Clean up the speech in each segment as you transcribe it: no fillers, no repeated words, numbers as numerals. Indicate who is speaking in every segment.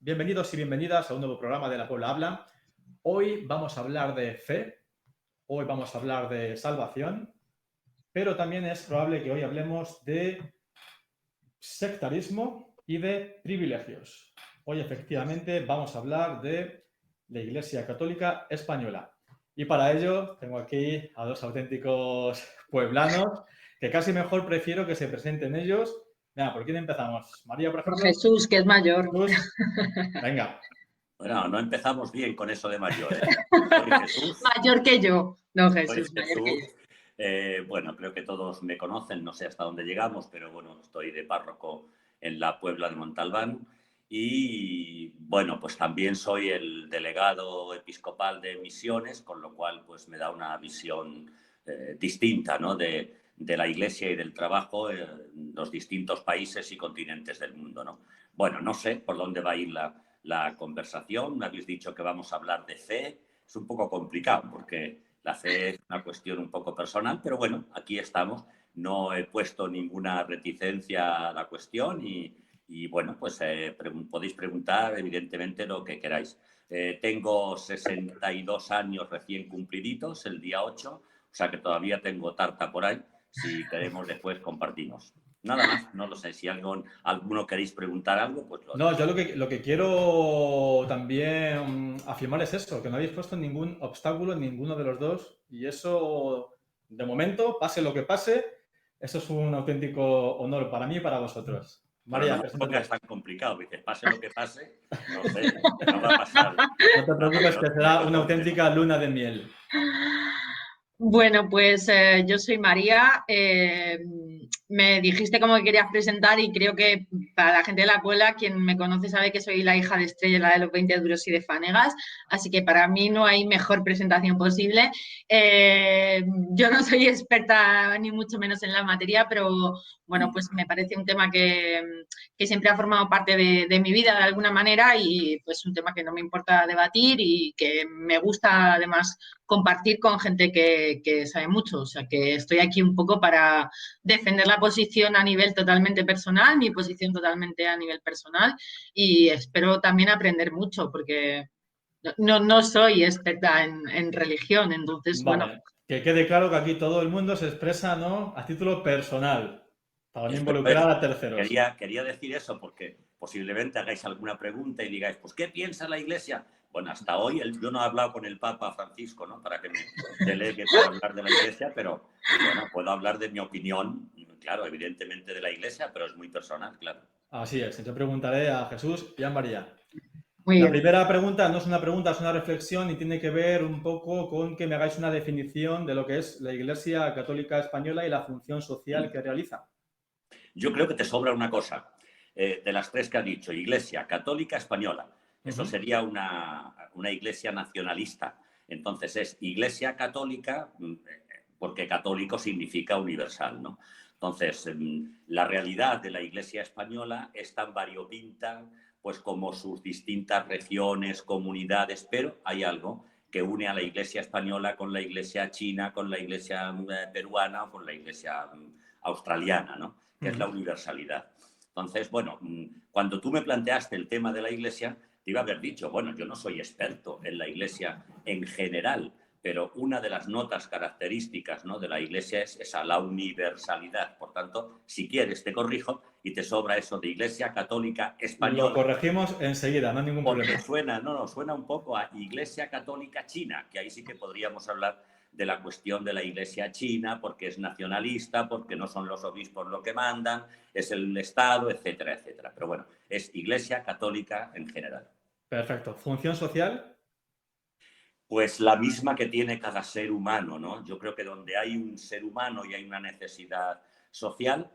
Speaker 1: Bienvenidos y bienvenidas a un nuevo programa de La Puebla Habla. Hoy vamos a hablar de fe, hoy vamos a hablar de salvación, pero también es probable que hoy hablemos de sectarismo y de privilegios. Hoy efectivamente vamos a hablar de la Iglesia Católica Española. Y para ello tengo aquí a dos auténticos pueblanos que casi mejor prefiero que se presenten ellos. Venga, ¿por quién empezamos? María, por
Speaker 2: Por
Speaker 1: ejemplo.
Speaker 2: Jesús, que es mayor.
Speaker 1: Jesús. Venga.
Speaker 3: Bueno, no empezamos bien con eso de mayor, ¿eh? Soy Jesús.
Speaker 2: Mayor que yo. No,
Speaker 3: Soy
Speaker 2: Jesús, mayor que
Speaker 3: Jesús. Bueno, creo que todos me conocen, no sé hasta dónde llegamos, pero bueno, estoy de párroco en la Puebla de Montalbán y bueno, pues también soy el delegado episcopal de misiones, con lo cual pues me da una visión distinta, ¿no? de la Iglesia y del trabajo en los distintos países y continentes del mundo, ¿no? Bueno, no sé por dónde va a ir la conversación. Me habéis dicho que vamos a hablar de fe. Es un poco complicado porque la fe es una cuestión un poco personal, pero bueno, aquí estamos. No he puesto ninguna reticencia a la cuestión y bueno, pues podéis preguntar evidentemente lo que queráis. Tengo 62 años recién cumpliditos, el día 8, o sea que todavía tengo tarta por ahí. Si queremos después compartimos. Nada más, no lo sé. Si alguno queréis preguntar algo, pues lo...
Speaker 1: No, yo lo que quiero también afirmar es eso, que no habéis puesto ningún obstáculo en ninguno de los dos y eso, de momento, pase lo que pase, eso es un auténtico honor para mí y para vosotros. María,
Speaker 3: Pero no me pongas tan complicado, dices, pase lo que pase, no sé, no va a pasar.
Speaker 1: No te preocupes, que será una auténtica luna de miel.
Speaker 2: Bueno, pues yo soy María. Me dijiste cómo que querías presentar y creo que para la gente de la Puebla, quien me conoce sabe que soy la hija de Estrella, la de los 20 duros y de Fanegas, así que para mí no hay mejor presentación posible. Yo no soy experta ni mucho menos en la materia, pero bueno, pues me parece un tema que siempre ha formado parte de mi vida de alguna manera y pues un tema que no me importa debatir y que me gusta además compartir con gente que sabe mucho. O sea, que estoy aquí un poco para defender la posición a nivel totalmente personal, mi posición totalmente a nivel personal y espero también aprender mucho porque no soy experta en religión, entonces,
Speaker 1: Vale,
Speaker 2: bueno.
Speaker 1: que quede claro que aquí todo el mundo se expresa, ¿no?, a título personal, para no involucrar a terceros.
Speaker 3: Quería decir eso porque posiblemente hagáis alguna pregunta y digáis, pues, ¿qué piensa la Iglesia? Bueno, hasta hoy yo no he hablado con el Papa Francisco, ¿no?, para que me delegue para hablar de la Iglesia, pero bueno, puedo hablar de mi opinión, claro, evidentemente de la Iglesia, pero es muy personal, claro.
Speaker 1: Así es, yo preguntaré a Jesús y a María.
Speaker 2: Muy
Speaker 1: La
Speaker 2: bien.
Speaker 1: primera pregunta no es una pregunta, es una reflexión y tiene que ver un poco con que me hagáis una definición de lo que es la Iglesia Católica Española y la función social que realiza.
Speaker 3: Yo creo que te sobra una cosa, de las tres que has dicho, Iglesia Católica Española. Eso sería una iglesia nacionalista. Entonces es Iglesia Católica, porque católico significa universal, ¿no? Entonces, la realidad de la Iglesia española es tan variopinta, pues como sus distintas regiones, comunidades, pero hay algo que une a la Iglesia española con la Iglesia china, con la Iglesia peruana o con la Iglesia australiana, ¿no?, que es la universalidad. Entonces, bueno, cuando tú me planteaste el tema de la Iglesia, te iba a haber dicho, bueno, yo no soy experto en la Iglesia en general, pero una de las notas características, ¿no?, de la Iglesia es esa, la universalidad. Por tanto, si quieres, te corrijo y te sobra eso de Iglesia Católica Española.
Speaker 1: Lo corregimos enseguida, no hay ningún problema.
Speaker 3: Porque suena un poco a Iglesia Católica China, que ahí sí que podríamos hablar de la cuestión de la Iglesia china, porque es nacionalista, porque no son los obispos lo que mandan, es el Estado, etcétera, etcétera. Pero bueno, es Iglesia Católica en general.
Speaker 1: Perfecto. ¿Función social?
Speaker 3: Pues la misma que tiene cada ser humano, ¿no? Yo creo que donde hay un ser humano y hay una necesidad social,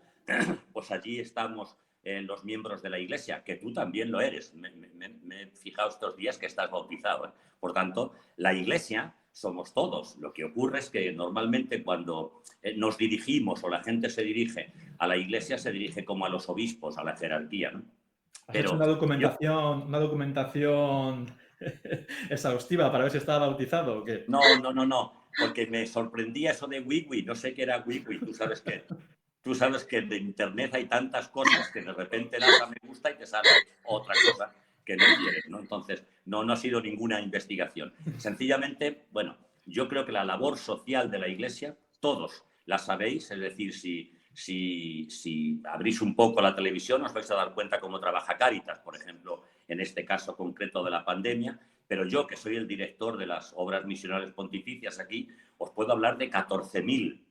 Speaker 3: pues allí estamos los miembros de la Iglesia, que tú también lo eres. Me he fijado estos días que estás bautizado, ¿eh? Por tanto, la Iglesia somos todos. Lo que ocurre es que normalmente cuando nos dirigimos o la gente se dirige a la Iglesia, se dirige como a los obispos, a la jerarquía, ¿no?
Speaker 1: ¿Has hecho una documentación exhaustiva para ver si estaba bautizado o qué?
Speaker 3: No, porque me sorprendía eso de wiwi, no sé qué era wiwi, tú sabes que de internet hay tantas cosas que de repente das a me gusta y te sale otra cosa que no quieren, ¿no? Entonces, no ha sido ninguna investigación. Sencillamente, bueno, yo creo que la labor social de la Iglesia, todos la sabéis, es decir, si abrís un poco la televisión os vais a dar cuenta cómo trabaja Cáritas, por ejemplo, en este caso concreto de la pandemia, pero yo, que soy el director de las obras misionales pontificias aquí, os puedo hablar de 14.000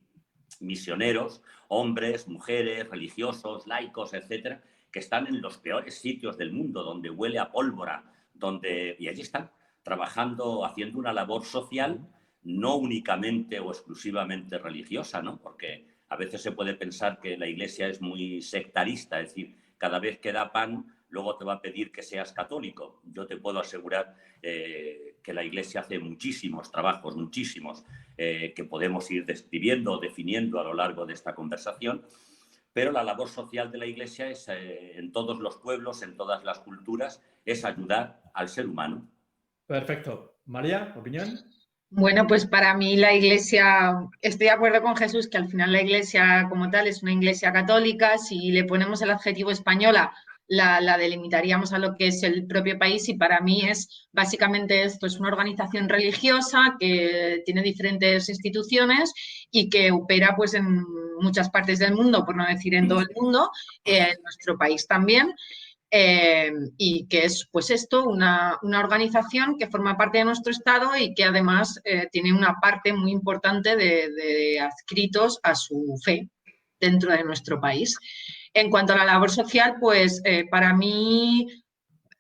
Speaker 3: misioneros, hombres, mujeres, religiosos, laicos, etcétera, que están en los peores sitios del mundo, donde huele a pólvora, y allí están trabajando, haciendo una labor social, no únicamente o exclusivamente religiosa, ¿no? Porque a veces se puede pensar que la Iglesia es muy sectarista, es decir, cada vez que da pan, luego te va a pedir que seas católico. Yo te puedo asegurar que la Iglesia hace muchísimos trabajos, muchísimos, que podemos ir describiendo o definiendo a lo largo de esta conversación, pero la labor social de la Iglesia es, en todos los pueblos, en todas las culturas, es ayudar al ser humano.
Speaker 1: Perfecto. María, ¿opinión?
Speaker 2: Bueno, pues para mí la Iglesia, estoy de acuerdo con Jesús que al final la Iglesia como tal es una Iglesia católica. Si le ponemos el adjetivo española, la delimitaríamos a lo que es el propio país, y para mí es básicamente esto, es una organización religiosa que tiene diferentes instituciones y que opera pues en muchas partes del mundo, por no decir en todo el mundo, en nuestro país también. Y que es pues esto, una organización que forma parte de nuestro Estado y que además tiene una parte muy importante de adscritos a su fe dentro de nuestro país. En cuanto a la labor social, pues para mí,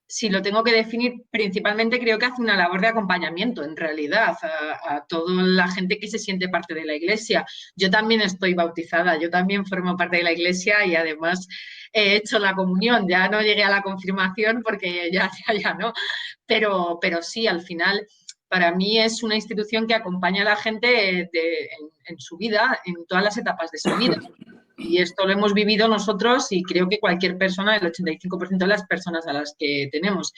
Speaker 2: si lo tengo que definir, principalmente creo que hace una labor de acompañamiento, en realidad, a toda la gente que se siente parte de la Iglesia. Yo también estoy bautizada, yo también formo parte de la Iglesia y además he hecho la comunión. Ya no llegué a la confirmación porque ya no, pero sí, al final, para mí es una institución que acompaña a la gente en su vida, en todas las etapas de su vida. Y esto lo hemos vivido nosotros y creo que cualquier persona, el 85% de las personas a las que tenemos.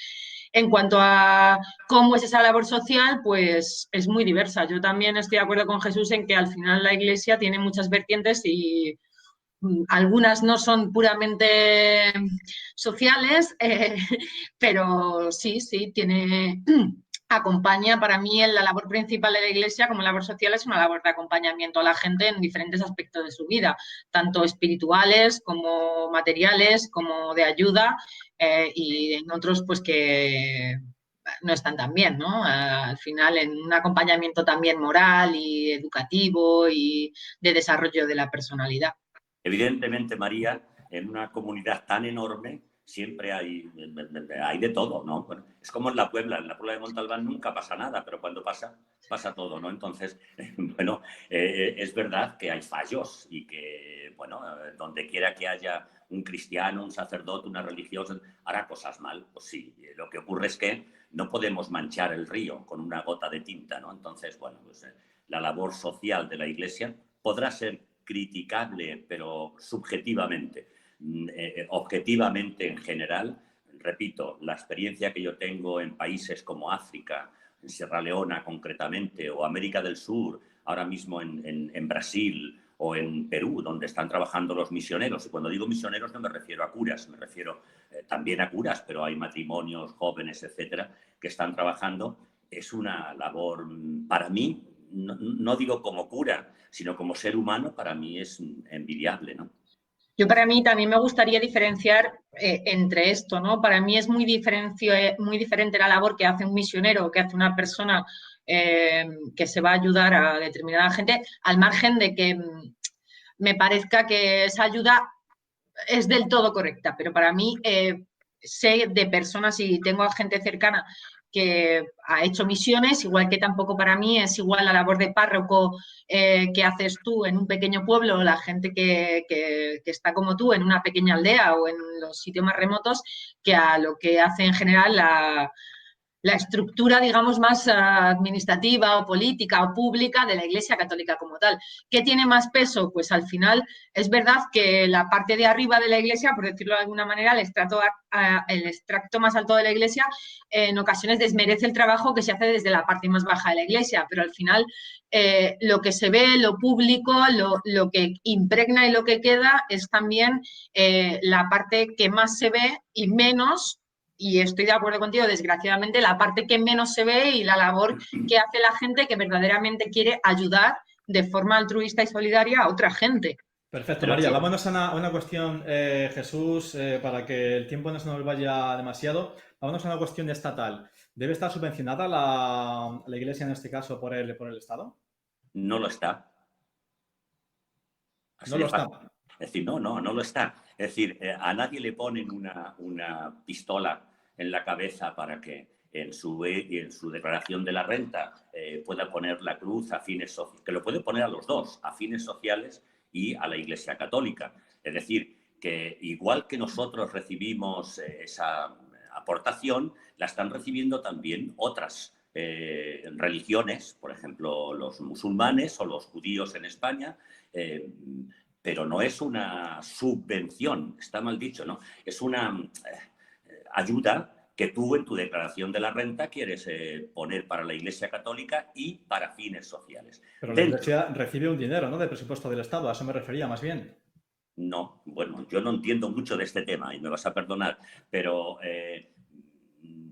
Speaker 2: En cuanto a cómo es esa labor social, pues es muy diversa. Yo también estoy de acuerdo con Jesús en que al final la Iglesia tiene muchas vertientes y algunas no son puramente sociales, pero sí, tiene... acompaña, para mí la labor principal de la Iglesia como labor social es una labor de acompañamiento a la gente en diferentes aspectos de su vida, tanto espirituales como materiales, como de ayuda, y en otros pues que no están tan bien, ¿no? Al final en un acompañamiento también moral y educativo y de desarrollo de la personalidad.
Speaker 3: Evidentemente, María, en una comunidad tan enorme siempre hay de todo, ¿no? Bueno, es como en la Puebla de Montalbán nunca pasa nada, pero cuando pasa todo, ¿no? Entonces, bueno, es verdad que hay fallos y que, bueno, donde quiera que haya un cristiano, un sacerdote, una religiosa, hará cosas mal, pues sí. Lo que ocurre es que no podemos manchar el río con una gota de tinta, ¿no? Entonces, bueno, pues la labor social de la Iglesia podrá ser criticable, pero subjetivamente. Objetivamente, en general, repito, la experiencia que yo tengo en países como África, en Sierra Leona concretamente, o América del Sur, ahora mismo en Brasil o en Perú, donde están trabajando los misioneros. Y cuando digo misioneros no me refiero a curas, me refiero también a curas, pero hay matrimonios, jóvenes, etcétera, que están trabajando. Es una labor, para mí, no digo como cura, sino como ser humano, para mí es envidiable, ¿no?
Speaker 2: Yo para mí también me gustaría diferenciar entre esto, ¿no? Para mí es muy diferente la labor que hace un misionero, que hace una persona que se va a ayudar a determinada gente, al margen de que me parezca que esa ayuda es del todo correcta, pero para mí sé de personas y tengo a gente cercana que ha hecho misiones, igual que tampoco para mí es igual la labor de párroco que haces tú en un pequeño pueblo, la gente que está como tú en una pequeña aldea o en los sitios más remotos, que a lo que hace en general la estructura, digamos, más administrativa o política o pública de la Iglesia Católica como tal. ¿Qué tiene más peso? Pues al final es verdad que la parte de arriba de la Iglesia, por decirlo de alguna manera, el extracto más alto de la Iglesia, en ocasiones desmerece el trabajo que se hace desde la parte más baja de la Iglesia, pero al final lo que se ve, lo público, lo que impregna y lo que queda es también la parte que más se ve y menos y estoy de acuerdo contigo, desgraciadamente, la parte que menos se ve y la labor que hace la gente que verdaderamente quiere ayudar de forma altruista y solidaria a otra gente.
Speaker 1: Perfecto,
Speaker 3: Pero
Speaker 1: María.
Speaker 3: sí,
Speaker 1: Vámonos a una cuestión, Jesús, para que el tiempo no se nos vaya demasiado. Vámonos a una cuestión estatal. ¿Debe estar subvencionada la Iglesia, en este caso, por el Estado?
Speaker 3: no lo está.
Speaker 1: No
Speaker 3: Así
Speaker 1: lo
Speaker 3: de
Speaker 1: está.
Speaker 3: fácil. Es decir, no lo está. Es decir, a nadie le ponen una pistola en la cabeza para que en su declaración de la renta pueda poner la cruz a fines sociales, que lo puede poner a los dos, a fines sociales y a la Iglesia Católica. Es decir, que igual que nosotros recibimos esa aportación, la están recibiendo también otras religiones, por ejemplo, los musulmanes o los judíos en España, pero no es una subvención, está mal dicho, ¿no? Es una ayuda que tú en tu declaración de la renta quieres poner para la Iglesia Católica y para fines sociales.
Speaker 1: Pero la Iglesia recibe un dinero, ¿no? Del presupuesto del Estado. A eso me refería más bien.
Speaker 3: No, bueno, yo no entiendo mucho de este tema y me vas a perdonar, pero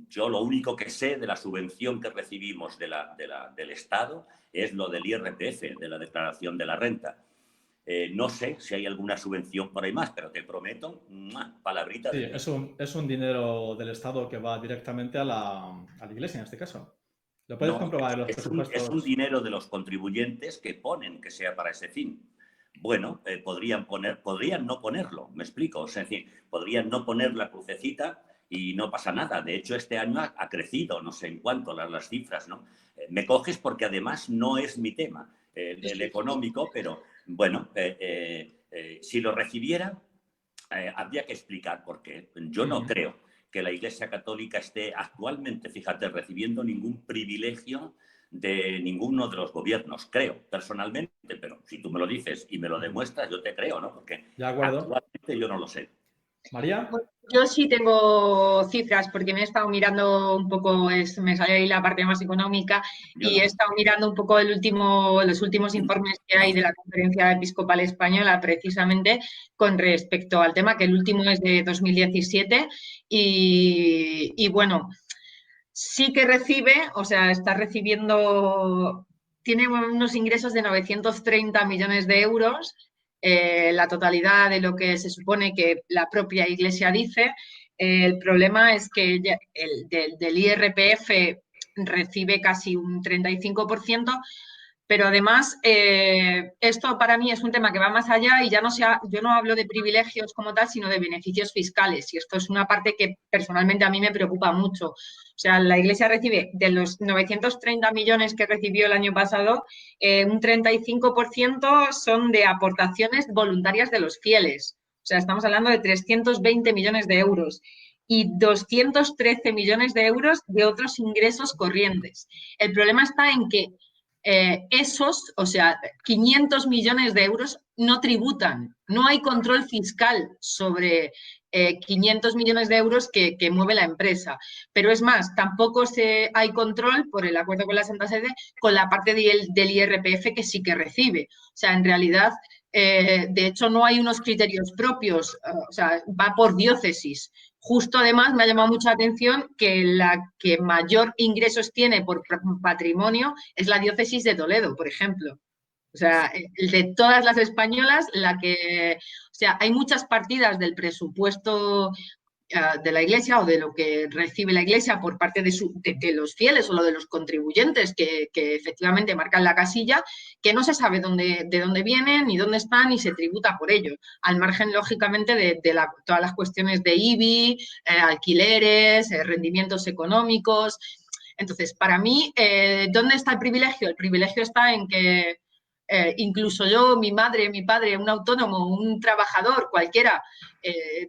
Speaker 3: yo lo único que sé de la subvención que recibimos del Estado es lo del IRPF, de la declaración de la renta. No sé si hay alguna subvención por ahí más, pero te prometo, palabrita
Speaker 1: Sí,
Speaker 3: de mí.
Speaker 1: es un dinero del Estado que va directamente a la Iglesia, en este caso. Lo puedes
Speaker 3: No,
Speaker 1: comprobar en los
Speaker 3: es un
Speaker 1: presupuestos.
Speaker 3: dinero de los contribuyentes que ponen que sea para ese fin. Bueno, podrían no ponerlo, me explico. Es decir, podrían no poner la crucecita y no pasa nada. De hecho, este año ha crecido, no sé en cuánto, las cifras, ¿no? Me coges porque además no es mi tema, el económico, pero bueno, si lo recibiera, habría que explicar por qué. Yo no creo que la Iglesia Católica esté actualmente, fíjate, recibiendo ningún privilegio de ninguno de los gobiernos, creo, personalmente, pero si tú me lo dices y me lo demuestras, yo te creo, ¿no? Porque
Speaker 1: De acuerdo.
Speaker 3: actualmente yo no lo sé.
Speaker 1: María.
Speaker 2: Bueno, yo sí tengo cifras porque me he estado mirando un poco, me sale ahí la parte más económica
Speaker 3: Yo
Speaker 2: y
Speaker 3: no.
Speaker 2: he estado mirando un poco los últimos informes que hay de la Conferencia Episcopal Española precisamente con respecto al tema, que el último es de 2017 y bueno, sí que recibe, o sea, está recibiendo, tiene unos ingresos de 930 millones de euros, la totalidad de lo que se supone que la propia Iglesia dice. El problema es que del IRPF recibe casi un 35%, pero además, esto para mí es un tema que va más allá y ya no yo no hablo de privilegios como tal, sino de beneficios fiscales. Y esto es una parte que personalmente a mí me preocupa mucho. O sea, la Iglesia recibe de los 930 millones que recibió el año pasado, un 35% son de aportaciones voluntarias de los fieles. O sea, estamos hablando de 320 millones de euros y 213 millones de euros de otros ingresos corrientes. El problema está en que o sea, 500 millones de euros no tributan. No hay control fiscal sobre 500 millones de euros que mueve la empresa. Pero es más, tampoco hay control, por el acuerdo con la Santa Sede, con la parte del IRPF que sí que recibe. O sea, en realidad, de hecho, no hay unos criterios propios, o sea, va por diócesis. Justo además me ha llamado mucha atención que la que mayor ingresos tiene por patrimonio es la diócesis de Toledo, por ejemplo. O sea, de todas las españolas, o sea, hay muchas partidas del presupuesto de la Iglesia o de lo que recibe la Iglesia por parte de los fieles o lo de los contribuyentes que efectivamente marcan la casilla, que no se sabe de dónde vienen, ni dónde están, ni se tributa por ello, al margen, lógicamente, de todas las cuestiones de IBI, alquileres, rendimientos económicos. Entonces, para mí, ¿dónde está el privilegio? El privilegio está en que incluso yo, mi madre, mi padre, un autónomo, un trabajador, cualquiera,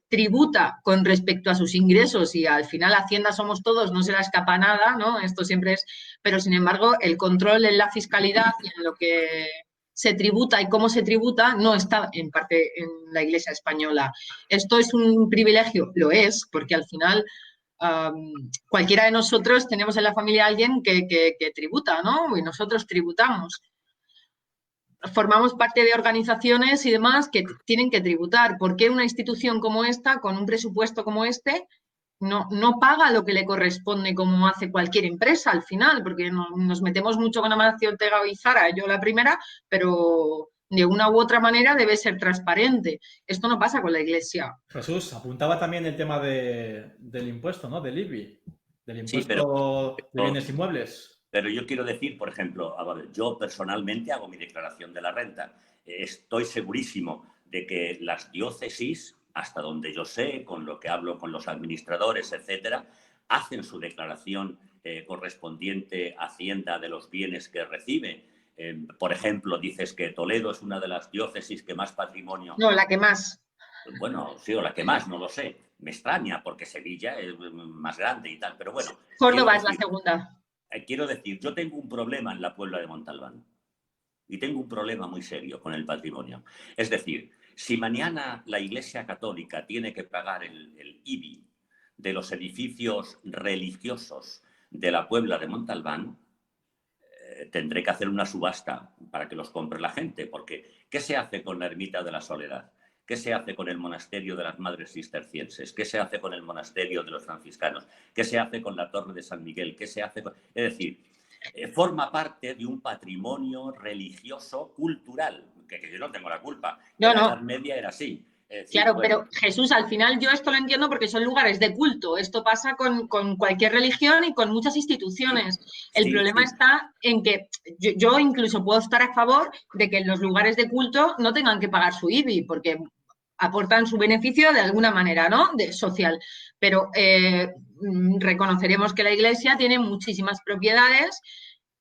Speaker 2: tributa con respecto a sus ingresos y al final Hacienda somos todos, no se la escapa nada, ¿no? Esto siempre es, pero sin embargo el control en la fiscalidad y en lo que se tributa y cómo se tributa no está en parte en la Iglesia española. ¿Esto es un privilegio? Lo es, porque al final cualquiera de nosotros tenemos en la familia a alguien que tributa, ¿no? Y nosotros tributamos. Formamos parte de organizaciones y demás que tienen que tributar. ¿Por qué una institución como esta, con un presupuesto como este, no paga lo que le corresponde como hace cualquier empresa al final, porque nos metemos mucho con Amancio Ortega y Zara, yo la primera, pero de una u otra manera debe ser transparente. Esto no pasa con la Iglesia.
Speaker 1: Jesús, apuntaba también el tema del impuesto, ¿no? Del IBI, del
Speaker 3: Sí,
Speaker 1: impuesto de bienes inmuebles.
Speaker 3: pero yo quiero decir, por ejemplo, yo personalmente hago mi declaración de la renta. Estoy segurísimo de que las diócesis, hasta donde yo sé, con lo que hablo con los administradores, etcétera, hacen su declaración correspondiente a Hacienda de los bienes que recibe. Por ejemplo, dices que Toledo es una de las diócesis que más patrimonio...
Speaker 2: No, la que más.
Speaker 3: Bueno, sí, o la que más, no lo sé. Me extraña porque Sevilla es más grande y tal, pero bueno.
Speaker 2: Córdoba es la segunda.
Speaker 3: Quiero decir, yo tengo un problema en la Puebla de Montalbán y tengo un problema muy serio con el patrimonio. Es decir, si mañana la Iglesia Católica tiene que pagar el IBI de los edificios religiosos de la Puebla de Montalbán, tendré que hacer una subasta para que los compre la gente, porque ¿qué se hace con la Ermita de la Soledad? ¿Qué se hace con el monasterio de las Madres Cistercienses? ¿Qué se hace con el monasterio de los franciscanos? ¿Qué se hace con la Torre de San Miguel? ¿Qué se hace con... Es decir, forma parte de un patrimonio religioso cultural, que yo no tengo la culpa.
Speaker 2: No,
Speaker 3: en la
Speaker 2: no.
Speaker 3: Edad Media era así. Decir,
Speaker 2: claro,
Speaker 3: bueno,
Speaker 2: pero Jesús, al final yo esto lo entiendo porque son lugares de culto. Esto pasa con cualquier religión y con muchas instituciones.
Speaker 3: Sí,
Speaker 2: El problema está en que yo incluso puedo estar a favor de que en los lugares de culto no tengan que pagar su IBI, porque aportan su beneficio de alguna manera, ¿no? Social. Pero reconoceremos que la Iglesia tiene muchísimas propiedades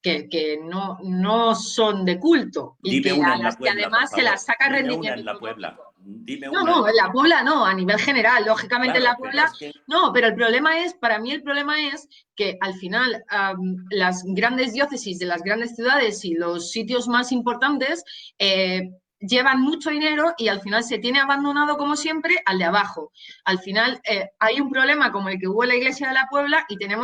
Speaker 2: que no son de culto y
Speaker 3: dime
Speaker 2: que
Speaker 3: una
Speaker 2: a
Speaker 3: en la
Speaker 2: las que
Speaker 3: Puebla, por
Speaker 2: además se
Speaker 3: favor.
Speaker 2: las saca
Speaker 3: Dime una en
Speaker 2: rendimiento
Speaker 3: la Puebla.
Speaker 2: económico.
Speaker 3: Dime
Speaker 2: No,
Speaker 3: una en
Speaker 2: no,
Speaker 3: la
Speaker 2: en la
Speaker 3: Puebla.
Speaker 2: Puebla no, a nivel general, lógicamente en
Speaker 3: Claro,
Speaker 2: la
Speaker 3: pero
Speaker 2: Puebla
Speaker 3: es que...
Speaker 2: no, pero el problema es, para mí el problema es que al final las grandes diócesis de las grandes ciudades y los sitios más importantes llevan mucho dinero y al final se tiene abandonado como siempre al de abajo. Al final hay un problema como el que hubo en la Iglesia de la Puebla y tienen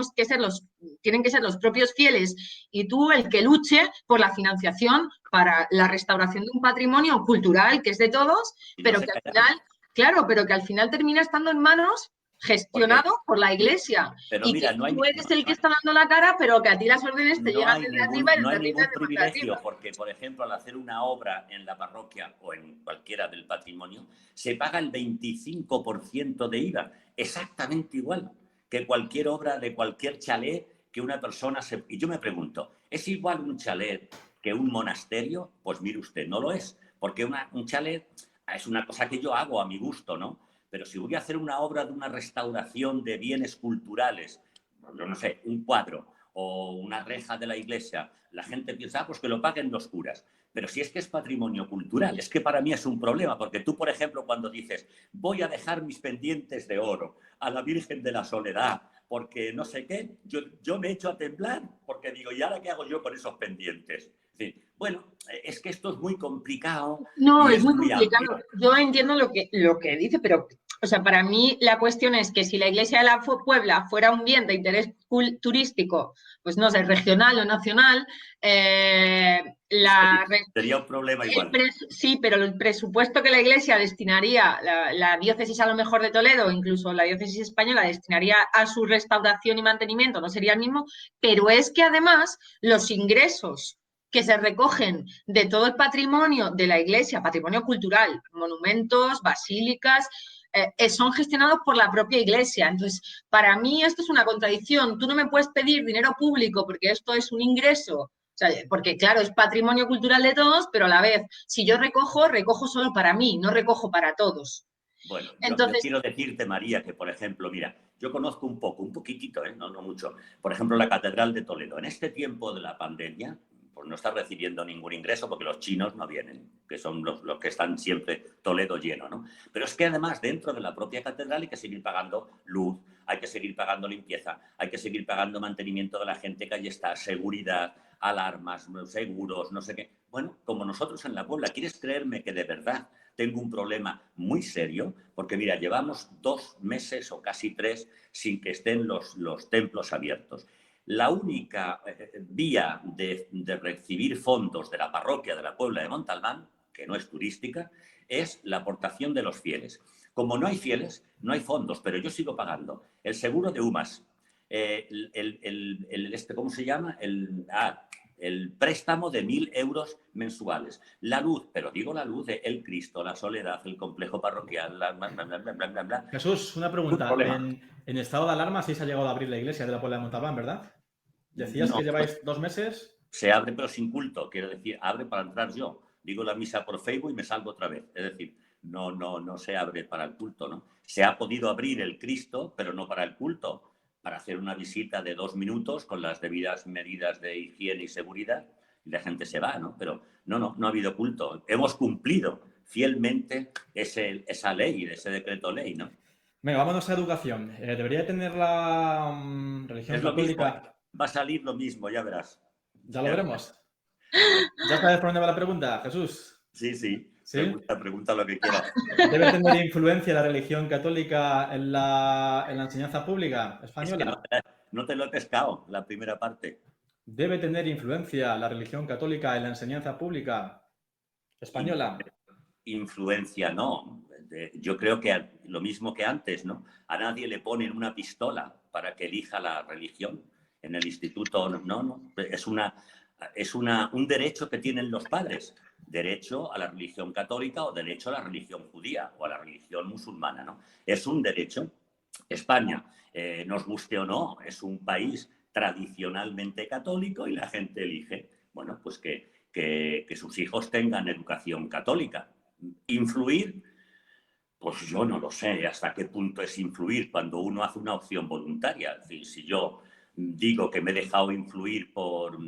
Speaker 2: que ser los propios fieles y tú el que luche por la financiación para la restauración de un patrimonio cultural que es de todos, pero que al final, claro, pero que al final termina estando en manos gestionado por la Iglesia
Speaker 3: pero
Speaker 2: y que
Speaker 3: mira,
Speaker 2: tú eres el que está dando la cara, pero que a ti las órdenes te llegan desde arriba y
Speaker 3: no
Speaker 2: desde
Speaker 3: hay
Speaker 2: arriba
Speaker 3: ningún
Speaker 2: te manda
Speaker 3: privilegio,
Speaker 2: arriba.
Speaker 3: porque, por ejemplo, al hacer una obra en la parroquia o en cualquiera del patrimonio, se paga el 25% de IVA, exactamente igual que cualquier obra de cualquier chalet que una persona se... Y yo me pregunto, ¿es igual un chalet que un monasterio? Pues mire usted, no lo es, porque un chalet es una cosa que yo hago a mi gusto, ¿no? Pero si voy a hacer una obra de una restauración de bienes culturales, yo no sé, un cuadro o una reja de la iglesia, la gente piensa, pues que lo paguen los curas. Pero si es que es patrimonio cultural, es que para mí es un problema, porque tú, por ejemplo, cuando dices, voy a dejar mis pendientes de oro a la Virgen de la Soledad, porque no sé qué, yo me echo a temblar, porque digo, ¿y ahora qué hago yo con esos pendientes? Es decir, bueno, es que esto es muy complicado
Speaker 2: No,
Speaker 3: y
Speaker 2: es
Speaker 3: es
Speaker 2: muy
Speaker 3: muy
Speaker 2: complicado.
Speaker 3: amplio.
Speaker 2: Yo entiendo lo que dice, pero, o sea, para mí la cuestión es que si la Iglesia de la Puebla fuera un bien de interés turístico, pues no sé, regional o nacional,
Speaker 3: Sería un problema igual.
Speaker 2: sí, pero el presupuesto que la Iglesia destinaría, la diócesis a lo mejor de Toledo, incluso la diócesis española, destinaría a su restauración y mantenimiento, no sería el mismo, pero es que además los ingresos que se recogen de todo el patrimonio de la Iglesia, patrimonio cultural, monumentos, basílicas, son gestionados por la propia Iglesia. Entonces, para mí esto es una contradicción. Tú no me puedes pedir dinero público porque esto es un ingreso. O sea, porque, claro, es patrimonio cultural de todos, pero a la vez, si yo recojo solo para mí, no recojo para todos.
Speaker 3: Bueno, yo
Speaker 2: Entonces,
Speaker 3: quiero decirte, María, que, por ejemplo, mira, yo conozco un poquitito, no mucho, por ejemplo, la Catedral de Toledo. En este tiempo de la pandemia, pues no está recibiendo ningún ingreso porque los chinos no vienen, que son los que están siempre Toledo lleno, ¿no? Pero es que además dentro de la propia catedral hay que seguir pagando luz, hay que seguir pagando limpieza, hay que seguir pagando mantenimiento de la gente que allí está, seguridad, alarmas, seguros, no sé qué. Bueno, como nosotros en la Puebla, ¿quieres creerme que de verdad tengo un problema muy serio? Porque mira, llevamos 2 meses o casi 3 sin que estén los templos abiertos. La única vía de recibir fondos de la parroquia de la Puebla de Montalbán, que no es turística, es la aportación de los fieles. Como no hay fieles, no hay fondos, pero yo sigo pagando. El seguro de UMAS, ¿cómo se llama? El préstamo de 1.000 euros mensuales. La luz, pero digo la luz de el Cristo, la soledad, el complejo parroquial, bla, bla, bla, bla, bla, bla.
Speaker 1: Jesús, una pregunta. En estado de alarma sí se ha llegado a abrir la iglesia de la Puebla de Montalbán, ¿verdad? Decías que lleváis 2 meses.
Speaker 3: Se abre pero sin culto, quiero decir, abre para entrar yo. Digo la misa por Facebook y me salgo otra vez. Es decir, no se abre para el culto, ¿no? Se ha podido abrir el Cristo, pero no para el culto, para hacer una visita de 2 minutos con las debidas medidas de higiene y seguridad y la gente se va, ¿no? Pero no ha habido culto. Hemos cumplido fielmente esa ley, ese decreto ley, ¿no?
Speaker 1: Venga, vámonos a educación. ¿Debería tener la religión católica?
Speaker 3: Mismo. Va a salir lo mismo, ya verás.
Speaker 1: Ya lo veremos. ¿Ya sabes por dónde va la pregunta, Jesús?
Speaker 3: Sí.
Speaker 1: ¿Sí?
Speaker 3: Pregunta lo que quieras.
Speaker 1: ¿Debe tener influencia la religión católica en la enseñanza pública española?
Speaker 3: Es que no te lo he pescado, la primera parte.
Speaker 1: ¿Debe tener influencia la religión católica en la enseñanza pública española?
Speaker 3: Influencia no. Yo creo que lo mismo que antes, ¿no? A nadie le ponen una pistola para que elija la religión. En el instituto, no. Es un derecho que tienen los padres. Derecho a la religión católica o derecho a la religión judía o a la religión musulmana, ¿no? Es un derecho. España, nos guste o no, es un país tradicionalmente católico y la gente elige, bueno, pues que sus hijos tengan educación católica. Influir, pues yo no lo sé hasta qué punto es influir cuando uno hace una opción voluntaria. Es decir, si yo digo que me he dejado influir por,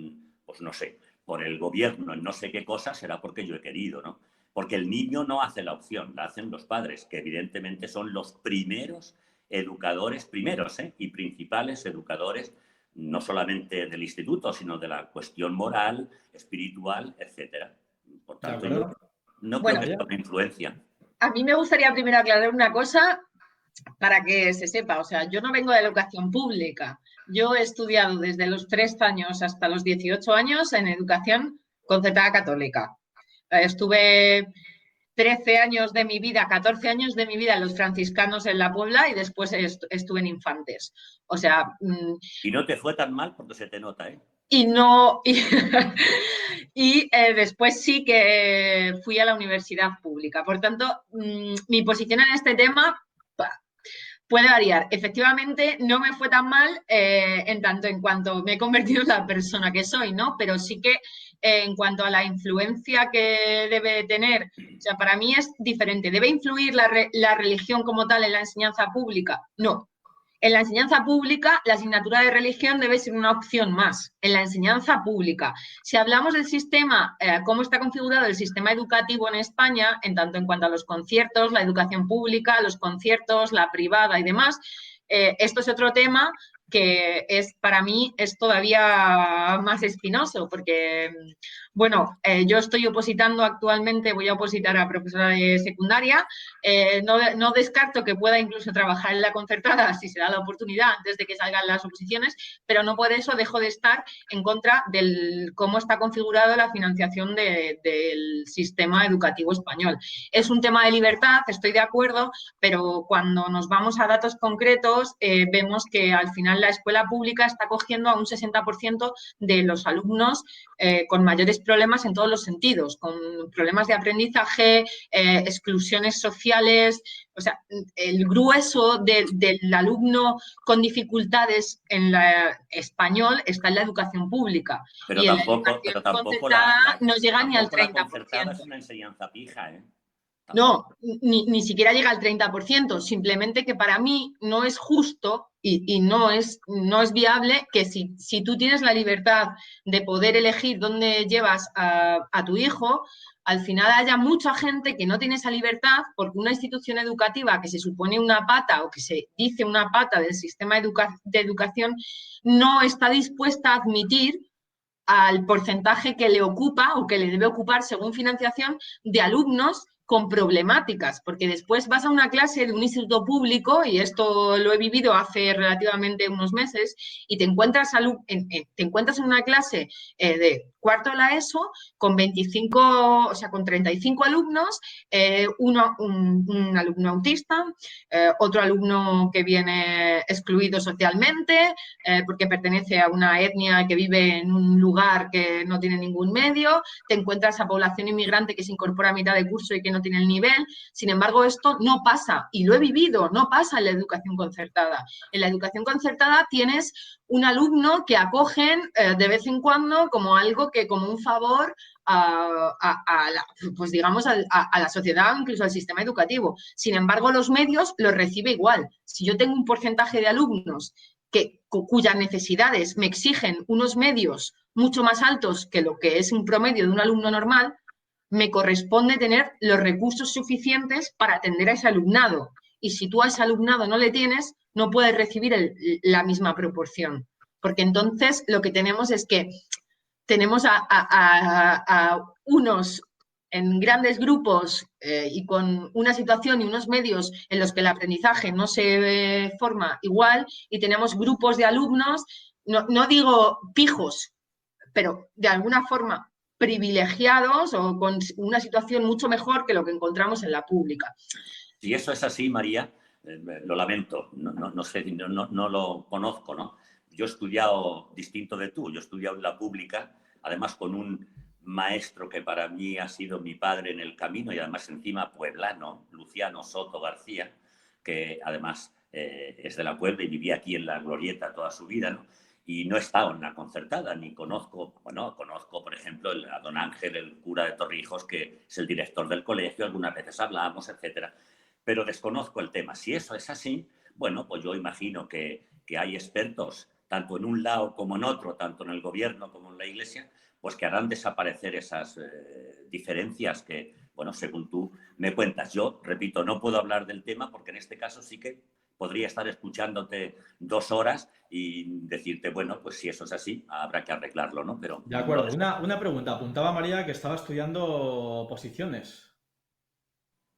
Speaker 3: pues no sé, por el gobierno en no sé qué cosa, será porque yo he querido, ¿no? Porque el niño no hace la opción, la hacen los padres, que evidentemente son los primeros educadores, y principales educadores, no solamente del instituto, sino de la cuestión moral, espiritual, etcétera. Por tanto, no creo que sea una influencia.
Speaker 2: A mí me gustaría primero aclarar una cosa para que se sepa. O sea, yo no vengo de la educación pública. Yo he estudiado desde los 3 años hasta los 18 años en educación concertada católica. Estuve 13 años de mi vida, 14 años de mi vida en los franciscanos en la Puebla y después estuve en infantes. O sea...
Speaker 3: Y no te fue tan mal porque se te nota, ¿eh?
Speaker 2: Y después sí que fui a la universidad pública. Por tanto, mi posición en este tema puede variar. Efectivamente, no me fue tan mal en tanto en cuanto me he convertido en la persona que soy, ¿no? Pero sí que en cuanto a la influencia que debe tener, o sea, para mí es diferente. ¿Debe influir la religión como tal en la enseñanza pública? No. En la enseñanza pública, la asignatura de religión debe ser una opción más. En la enseñanza pública, si hablamos del sistema, cómo está configurado el sistema educativo en España, en tanto en cuanto a los conciertos, la educación pública, los conciertos, la privada y demás, esto es otro tema que para mí es todavía más espinoso, porque, bueno, yo estoy opositando actualmente, voy a opositar a profesora de secundaria, no descarto que pueda incluso trabajar en la concertada si se da la oportunidad antes de que salgan las oposiciones, pero no por eso dejo de estar en contra de cómo está configurado la financiación del sistema educativo español. Es un tema de libertad, estoy de acuerdo, pero cuando nos vamos a datos concretos, vemos que al final la escuela pública está cogiendo a un 60% de los alumnos con mayores problemas en todos los sentidos, con problemas de aprendizaje, exclusiones sociales. O sea, el grueso del alumno con dificultades en la español está en la educación pública.
Speaker 3: Pero
Speaker 2: y
Speaker 3: tampoco
Speaker 2: no llega ni al 30%.
Speaker 3: Es una enseñanza fija, ¿eh?
Speaker 2: No, ni siquiera llega al 30%, simplemente que para mí no es justo y no es viable que si tú tienes la libertad de poder elegir dónde llevas a tu hijo, al final haya mucha gente que no tiene esa libertad porque una institución educativa que se supone una pata o que se dice una pata del sistema de educación no está dispuesta a admitir al porcentaje que le ocupa o que le debe ocupar según financiación de alumnos con problemáticas, porque después vas a una clase de un instituto público, y esto lo he vivido hace relativamente unos meses, y te encuentras en una clase de cuarto de la ESO con 25, o sea, con 35 alumnos, un alumno autista, otro alumno que viene excluido socialmente porque pertenece a una etnia que vive en un lugar que no tiene ningún medio, te encuentras a población inmigrante que se incorpora a mitad de curso y que no tiene el nivel. Sin embargo, esto no pasa, y lo he vivido, no pasa en la educación concertada. En la educación concertada tienes un alumno que acogen de vez en cuando como algo que, como un favor pues digamos, a la sociedad, incluso al sistema educativo. Sin embargo, los medios los recibe igual. Si yo tengo un porcentaje de alumnos cuyas necesidades me exigen unos medios mucho más altos que lo que es un promedio de un alumno normal, me corresponde tener los recursos suficientes para atender a ese alumnado. Y si tú a ese alumnado no le tienes, no puedes recibir la misma proporción. Porque entonces lo que tenemos es que tenemos a unos en grandes grupos y con una situación y unos medios en los que el aprendizaje no se forma igual, y tenemos grupos de alumnos, no digo pijos, pero de alguna forma privilegiados o con una situación mucho mejor que lo que encontramos en la pública.
Speaker 3: Si eso es así, María, lo lamento, no sé, no lo conozco, ¿no? Yo he estudiado distinto de tú, yo he estudiado en la pública, además con un maestro que para mí ha sido mi padre en el camino y además encima pueblano, Luciano Soto García, que además es de la Puebla y vivía aquí en la Glorieta toda su vida, ¿no? Y no he estado en la concertada, ni conozco, conozco, por ejemplo, a don Ángel, el cura de Torrijos, que es el director del colegio, algunas veces hablamos, etcétera, pero desconozco el tema. Si eso es así, bueno, pues yo imagino que hay expertos, tanto en un lado como en otro, tanto en el gobierno como en la Iglesia, pues que harán desaparecer esas diferencias que, bueno, según tú me cuentas. Yo, repito, no puedo hablar del tema porque en este caso sí que podría estar escuchándote 2 horas y decirte, bueno, pues si eso es así, habrá que arreglarlo, ¿no? Pero
Speaker 1: de acuerdo. Una pregunta. Apuntaba María que estaba estudiando oposiciones.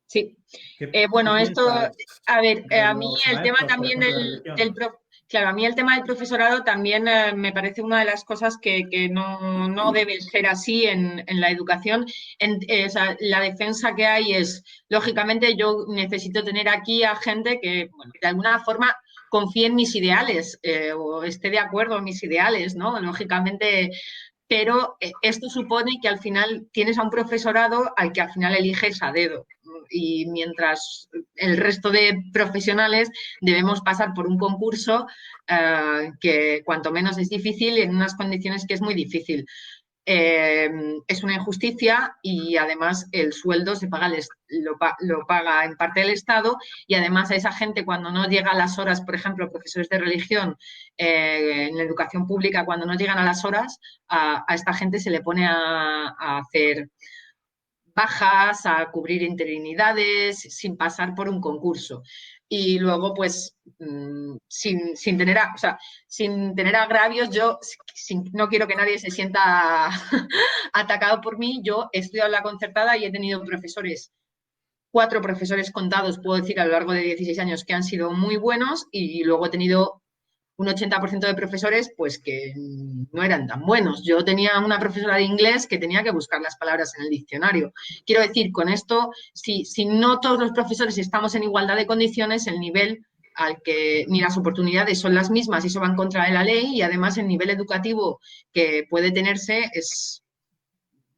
Speaker 2: Sí.
Speaker 1: ¿Qué
Speaker 2: Bueno, esto,
Speaker 1: piensas
Speaker 2: a ver,
Speaker 1: de
Speaker 2: a mí
Speaker 1: los
Speaker 2: el tema
Speaker 1: maestros, por
Speaker 2: también
Speaker 1: ejemplo, de religión?
Speaker 2: claro, a mí el tema del profesorado también me parece una de las cosas que no debe ser así en la educación. O sea, la defensa que hay es, lógicamente, yo necesito tener aquí a gente que, bueno, de alguna forma confíe en mis ideales o esté de acuerdo en mis ideales, ¿no? Lógicamente, pero esto supone que al final tienes a un profesorado al que al final eliges a dedo. Y mientras el resto de profesionales debemos pasar por un concurso que cuanto menos es difícil en unas condiciones que es muy difícil. Es una injusticia y además el sueldo se paga, lo paga en parte el Estado, y además a esa gente cuando no llega a las horas, por ejemplo, profesores de religión en la educación pública, cuando no llegan a las horas, a esta gente se le pone a hacer bajas, a cubrir interinidades, sin pasar por un concurso. Y luego, pues, sin tener agravios, yo no quiero que nadie se sienta atacado por mí. Yo he estudiado en la concertada y he tenido 4 profesores contados, puedo decir, a lo largo de 16 años, que han sido muy buenos, y luego he tenido un 80% de profesores pues que no eran tan buenos. Yo tenía una profesora de inglés que tenía que buscar las palabras en el diccionario. Quiero decir, con esto, si no todos los profesores estamos en igualdad de condiciones, el nivel al que ni las oportunidades son las mismas y eso va en contra de la ley, y además el nivel educativo que puede tenerse es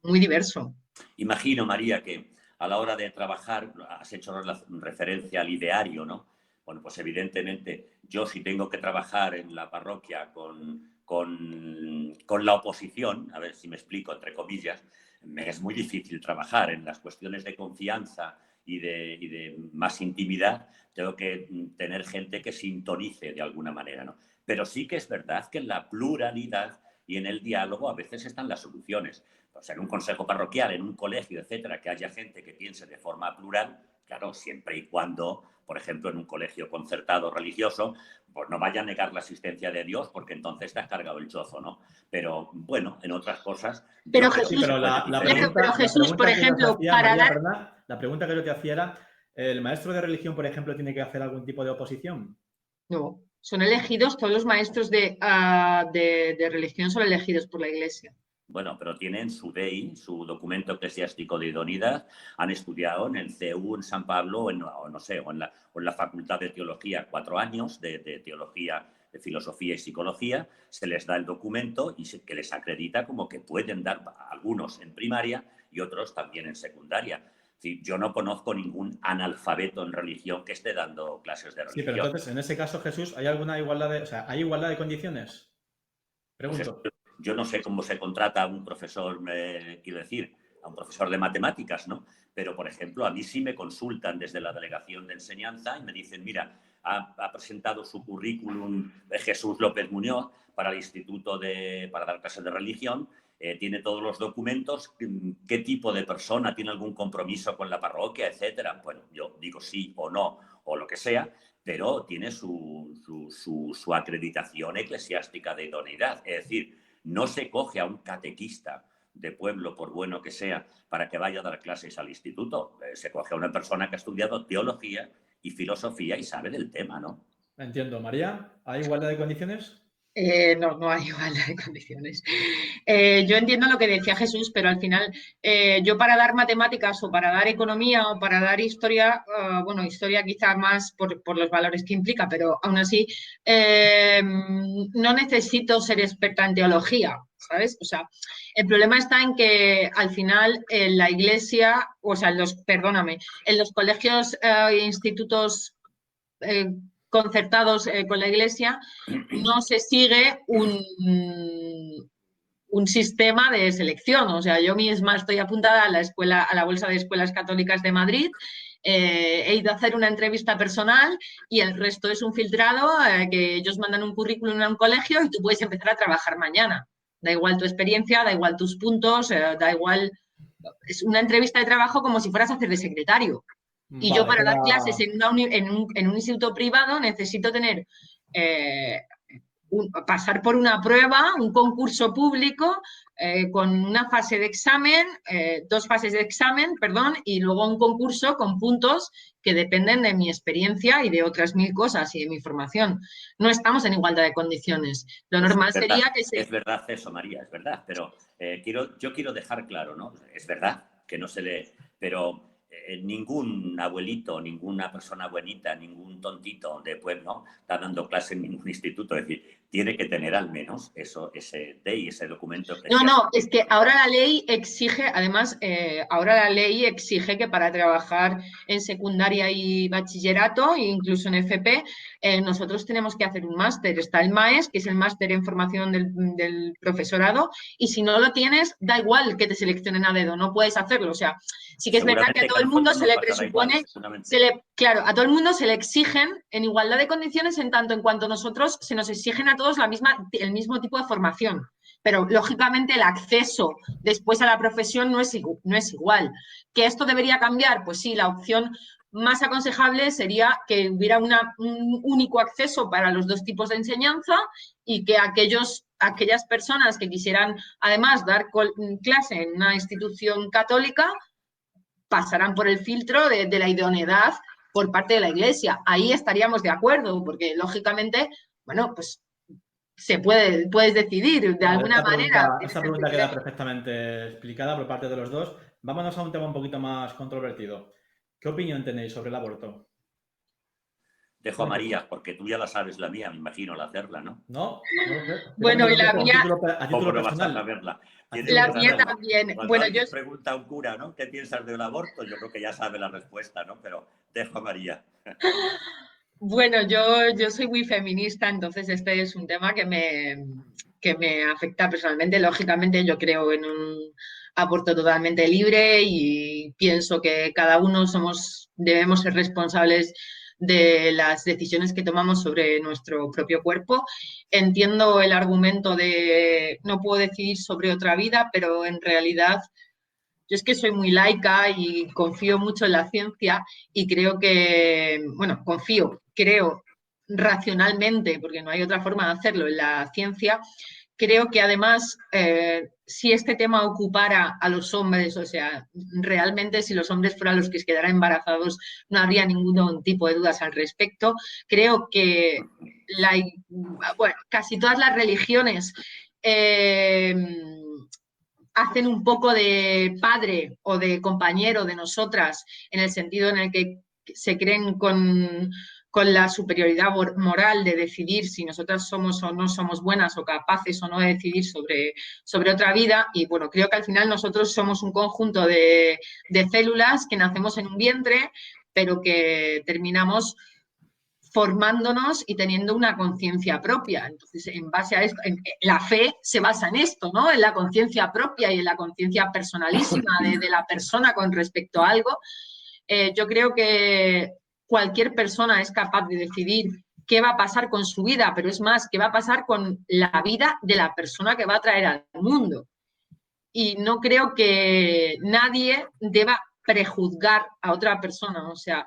Speaker 2: muy diverso.
Speaker 3: Imagino, María, que a la hora de trabajar, has hecho referencia al ideario, ¿no? Bueno, pues evidentemente yo si tengo que trabajar en la parroquia con la oposición, a ver si me explico, entre comillas, me es muy difícil trabajar en las cuestiones de confianza y de más intimidad. Tengo que tener gente que sintonice de alguna manera, ¿no? Pero sí que es verdad que en la pluralidad y en el diálogo a veces están las soluciones. O sea, en un consejo parroquial, en un colegio, etcétera, que haya gente que piense de forma plural, claro, siempre y cuando, por ejemplo, en un colegio concertado religioso, pues no vaya a negar la asistencia de Dios, porque entonces te has cargado el chozo, ¿no? Pero bueno, en otras cosas...
Speaker 2: Pero
Speaker 1: Sí, pero la
Speaker 2: Jesús, por ejemplo,
Speaker 1: María, perdona, la pregunta que yo te hacía era, ¿el maestro de religión, por ejemplo, tiene que hacer algún tipo de oposición?
Speaker 2: No, son elegidos, todos los maestros de religión son elegidos por la Iglesia.
Speaker 3: Bueno, pero tienen su DEI, su documento eclesiástico de idoneidad, han estudiado en el CEU en San Pablo, o no sé, o en la Facultad de Teología 4 años de teología, de filosofía y psicología, se les da el documento y que les acredita como que pueden dar algunos en primaria y otros también en secundaria. Sí, yo no conozco ningún analfabeto en religión que esté dando clases de religión.
Speaker 1: Sí, pero entonces, en ese caso, Jesús, ¿hay alguna igualdad de, o sea, ¿hay igualdad de condiciones? Pregunto.
Speaker 3: Pues yo no sé cómo se contrata a un profesor, quiero decir, a un profesor de matemáticas, ¿no? Pero, por ejemplo, a mí sí me consultan desde la Delegación de Enseñanza y me dicen, mira, ha presentado su currículum Jesús López Muñoz para el Instituto para dar clases de religión, tiene todos los documentos, qué tipo de persona, tiene algún compromiso con la parroquia, etcétera. Bueno, yo digo sí o no, o lo que sea, pero tiene su acreditación eclesiástica de idoneidad. Es decir, no se coge a un catequista de pueblo, por bueno que sea, para que vaya a dar clases al instituto. Se coge a una persona que ha estudiado teología y filosofía y sabe del tema, ¿no?
Speaker 1: Entiendo. María, ¿hay igualdad de condiciones?
Speaker 2: No, no hay igualdad de condiciones. Yo entiendo lo que decía Jesús, pero al final yo para dar matemáticas o para dar economía o para dar historia, bueno, historia quizá más por los valores que implica, pero aún así no necesito ser experta en teología, ¿sabes? O sea, el problema está en que al final en la iglesia, o sea, en los colegios e institutos concertados con la iglesia, no se sigue un sistema de selección. O sea, yo misma estoy apuntada a la Bolsa de Escuelas Católicas de Madrid. He ido a hacer una entrevista personal y el resto es un filtrado que ellos mandan un currículum a un colegio y tú puedes empezar a trabajar mañana. Da igual tu experiencia, da igual tus puntos, da igual. Es una entrevista de trabajo como si fueras a hacer de secretario. Y yo
Speaker 1: Vale,
Speaker 2: para dar clases en un instituto privado necesito tener pasar por una prueba, un concurso público con una fase de examen, 2 fases de examen, perdón, y luego un concurso con puntos que dependen de mi experiencia y de otras 1000 cosas y de mi formación. No estamos en igualdad de condiciones. Lo
Speaker 3: Pues
Speaker 2: normal sería que
Speaker 3: es verdad eso, María, es verdad, pero yo quiero dejar claro, ¿no? Es verdad que no se le... Pero ningún abuelito, ninguna persona buenita, ningún tontito de pueblo está dando clase en ningún instituto. Es decir, tiene que tener al menos ese DEI, ese documento.
Speaker 2: No, es que ahora la ley exige, además, ahora la ley exige que para trabajar en secundaria y bachillerato, e incluso en FP, nosotros tenemos que hacer un máster. Está el MAES, que es el máster en formación del profesorado, y si no lo tienes, da igual que te seleccionen a dedo, no puedes hacerlo. O sea, sí que es verdad que a todo el mundo se le presupone, claro, a todo el mundo se le exigen en igualdad de condiciones en tanto en cuanto nosotros se nos exigen a todos el mismo tipo de formación. Pero, lógicamente, el acceso después a la profesión no es igual. ¿Que esto debería cambiar? Pues sí, la opción más aconsejable sería que hubiera un único acceso para los 2 tipos de enseñanza y que aquellas personas que quisieran, además, dar clase en una institución católica pasaran por el filtro de la idoneidad por parte de la Iglesia. Ahí estaríamos de acuerdo, porque, lógicamente, bueno, pues puedes decidir de alguna manera.
Speaker 1: Esta pregunta queda perfectamente explicada por parte de los dos. Vámonos a un tema un poquito más controvertido. ¿Qué opinión tenéis sobre el aborto?
Speaker 3: Dejo a María, porque tú ya la sabes la mía, me imagino, al hacerla, ¿no?
Speaker 1: No lo sé.
Speaker 2: Bueno, y la mía...
Speaker 1: A título personal.
Speaker 3: Vas a saberla.
Speaker 2: La mía también.
Speaker 3: Cuando
Speaker 2: bueno,
Speaker 3: alguien pregunta a un cura, ¿no? ¿Qué piensas del aborto? Yo creo que ya sabe la respuesta, ¿no? Pero dejo a María.
Speaker 2: Bueno, yo soy muy feminista, entonces este es un tema que me afecta personalmente. Lógicamente, yo creo en un aborto totalmente libre y pienso que cada uno debemos ser responsables de las decisiones que tomamos sobre nuestro propio cuerpo. Entiendo el argumento de no puedo decidir sobre otra vida, pero en realidad yo es que soy muy laica y confío mucho en la ciencia y creo creo racionalmente, porque no hay otra forma de hacerlo en la ciencia. Creo que además, si este tema ocupara a los hombres, o sea, realmente si los hombres fueran los que se quedaran embarazados, no habría ningún tipo de dudas al respecto. Creo que casi todas las religiones hacen un poco de padre o de compañero de nosotras, en el sentido en el que se creen con la superioridad moral de decidir si nosotras somos o no somos buenas o capaces o no de decidir sobre otra vida. Y bueno, creo que al final nosotros somos un conjunto de células que nacemos en un vientre, pero que terminamos formándonos y teniendo una conciencia propia. Entonces, en base a esto, la fe se basa en esto, ¿no? En la conciencia propia y en la conciencia personalísima de la persona con respecto a algo. Yo creo que cualquier persona es capaz de decidir qué va a pasar con su vida, pero es más, qué va a pasar con la vida de la persona que va a traer al mundo. Y no creo que nadie deba prejuzgar a otra persona, o sea,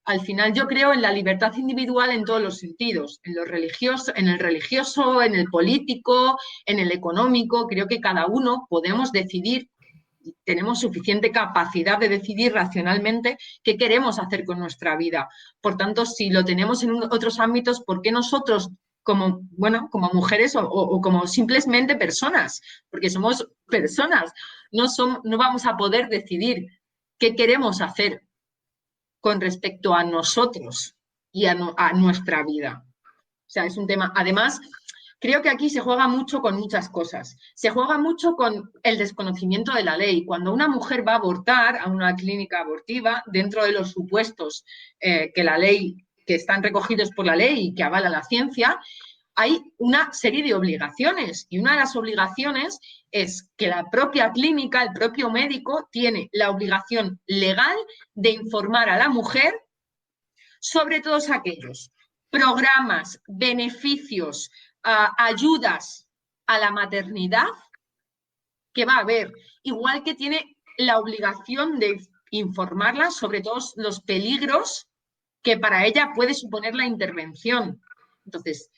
Speaker 2: al final yo creo en la libertad individual en todos los sentidos, en lo religioso, en el religioso, en el político, en el económico. Creo que cada uno podemos decidir, tenemos suficiente capacidad de decidir racionalmente qué queremos hacer con nuestra vida. Por tanto, si lo tenemos en otros ámbitos, ¿por qué nosotros como mujeres o como simplemente personas? Porque somos personas, no vamos a poder decidir qué queremos hacer con respecto a nosotros y a nuestra vida. O sea, es un tema. Además, creo que aquí se juega mucho con muchas cosas. Se juega mucho con el desconocimiento de la ley. Cuando una mujer va a abortar a una clínica abortiva, dentro de los supuestos que la ley, que están recogidos por la ley y que avala la ciencia, hay una serie de obligaciones, y una de las obligaciones es que la propia clínica, el propio médico, tiene la obligación legal de informar a la mujer sobre todos aquellos programas, beneficios, ayudas a la maternidad que va a haber, igual que tiene la obligación de informarla sobre todos los peligros que para ella puede suponer la intervención. Entonces,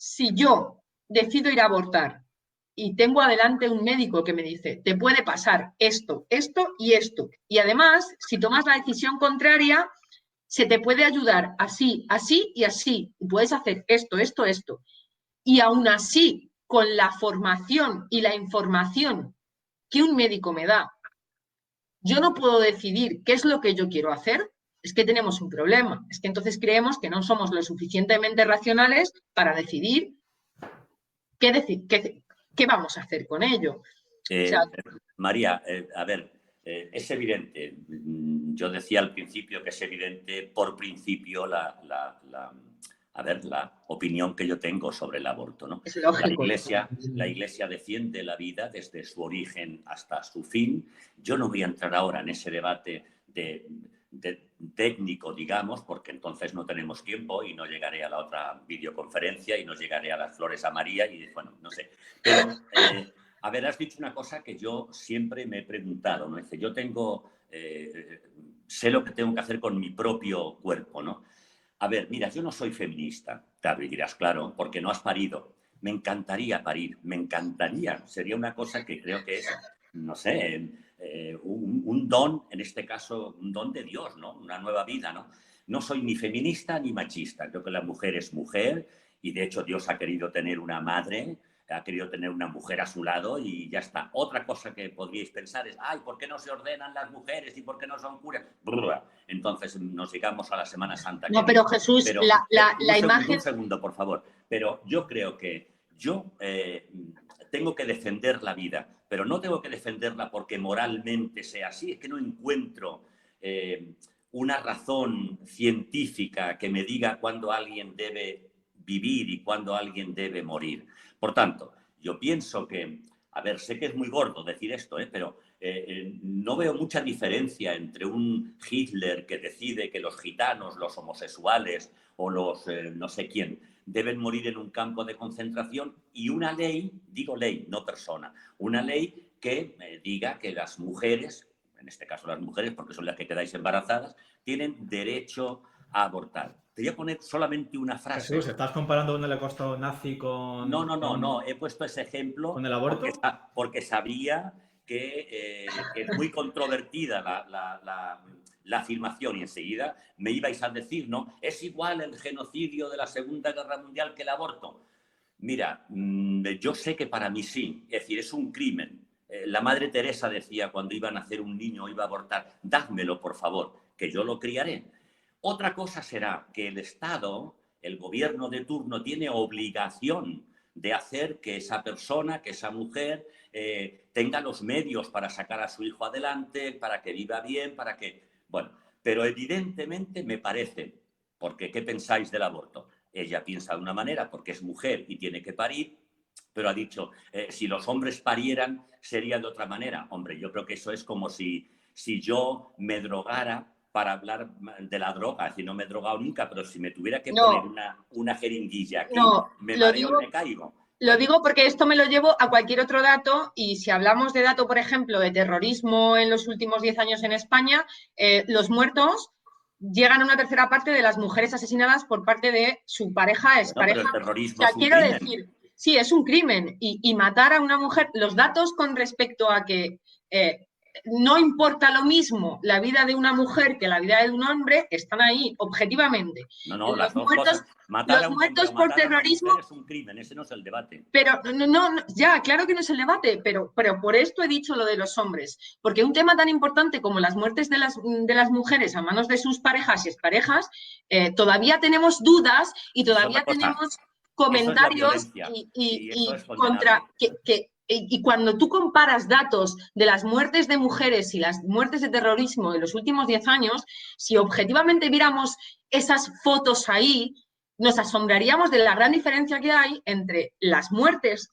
Speaker 2: si yo decido ir a abortar y tengo adelante un médico que me dice, te puede pasar esto, esto y esto, y además, si tomas la decisión contraria, se te puede ayudar así, así y así, y puedes hacer esto, esto, esto, y aún así, con la formación y la información que un médico me da, yo no puedo decidir qué es lo que yo quiero hacer, es que tenemos un problema. Es que entonces creemos que no somos lo suficientemente racionales para decidir qué vamos a hacer con ello. O sea,
Speaker 3: María, a ver, es evidente. Yo decía al principio que es evidente por principio la opinión que yo tengo sobre el aborto, ¿no?
Speaker 2: Es lógico.
Speaker 3: La Iglesia defiende la vida desde su origen hasta su fin. Yo no voy a entrar ahora en ese debate de técnico, digamos, porque entonces no tenemos tiempo y no llegaré a la otra videoconferencia y no llegaré a las flores a María y, bueno, no sé. Pero, a ver, has dicho una cosa que yo siempre me he preguntado, ¿no? Dice, yo sé lo que tengo que hacer con mi propio cuerpo, ¿no? A ver, mira, yo no soy feminista, claro, y dirás, claro, porque no has parido. Me encantaría parir, me encantaría. Sería una cosa que creo que es, no sé, un don, en este caso, un don de Dios, ¿no? Una nueva vida, ¿no? No soy ni feminista ni machista. Creo que la mujer es mujer y, de hecho, Dios ha querido tener una madre, ha querido tener una mujer a su lado y ya está. Otra cosa que podríais pensar es, ay, ¿por qué no se ordenan las mujeres y por qué no son curas? Entonces nos llegamos a la Semana Santa.
Speaker 2: No, pero Jesús,
Speaker 3: pero,
Speaker 2: la imagen...
Speaker 3: Un segundo, por favor. Pero yo creo que yo tengo que defender la vida, pero no tengo que defenderla porque moralmente sea así. Es que no encuentro una razón científica que me diga cuándo alguien debe vivir y cuándo alguien debe morir. Por tanto, yo pienso que, a ver, sé que es muy gordo decir esto, pero no veo mucha diferencia entre un Hitler que decide que los gitanos, los homosexuales o los no sé quién deben morir en un campo de concentración y una ley, digo ley, no persona, una ley que diga que las mujeres, en este caso las mujeres porque son las que quedáis embarazadas, tienen derecho a abortar. Te voy a poner solamente una frase.
Speaker 1: Jesús, ¿estás comparando un holocausto nazi con...?
Speaker 3: No. He puesto ese ejemplo...
Speaker 1: ¿Con el aborto?
Speaker 3: Porque sabía que es muy controvertida la afirmación y enseguida me ibais a decir, ¿no? ¿Es igual el genocidio de la Segunda Guerra Mundial que el aborto? Mira, yo sé que para mí sí. Es decir, es un crimen. La Madre Teresa decía cuando iba a nacer un niño o iba a abortar, dádmelo, por favor, que yo lo criaré. Otra cosa será que el Estado, el gobierno de turno, tiene obligación de hacer que esa persona, que esa mujer, tenga los medios para sacar a su hijo adelante, para que viva bien, para que... Bueno, pero evidentemente me parece, porque ¿qué pensáis del aborto? Ella piensa de una manera porque es mujer y tiene que parir, pero ha dicho, si los hombres parieran sería de otra manera. Hombre, yo creo que eso es como si yo me drogara para hablar de la droga. Es decir, no me he drogado nunca, pero si me tuviera que poner una jeringuilla aquí, me mareo y me caigo.
Speaker 2: Lo digo porque esto me lo llevo a cualquier otro dato y si hablamos de dato, por ejemplo, de terrorismo en los últimos 10 años en España, los muertos llegan a una tercera parte de las mujeres asesinadas por parte de su pareja, expareja.
Speaker 3: Pero el terrorismo
Speaker 2: o sea,
Speaker 3: es un
Speaker 2: quiero
Speaker 3: crimen.
Speaker 2: decir, sí, es un crimen y matar a una mujer, los datos con respecto a que no importa lo mismo la vida de una mujer que la vida de un hombre, están ahí, objetivamente.
Speaker 3: No, las dos cosas. Matar a un hombre o
Speaker 2: por
Speaker 3: matar
Speaker 2: terrorismo
Speaker 3: a una mujer es un crimen, ese no es el debate.
Speaker 2: Pero no, ya, claro que no es el debate, pero por esto he dicho lo de los hombres, porque un tema tan importante como las muertes de las mujeres a manos de sus parejas y exparejas, todavía tenemos dudas y todavía tenemos comentarios y cuando tú comparas datos de las muertes de mujeres y las muertes de terrorismo en los últimos 10 años, si objetivamente viéramos esas fotos ahí, nos asombraríamos de la gran diferencia que hay entre las muertes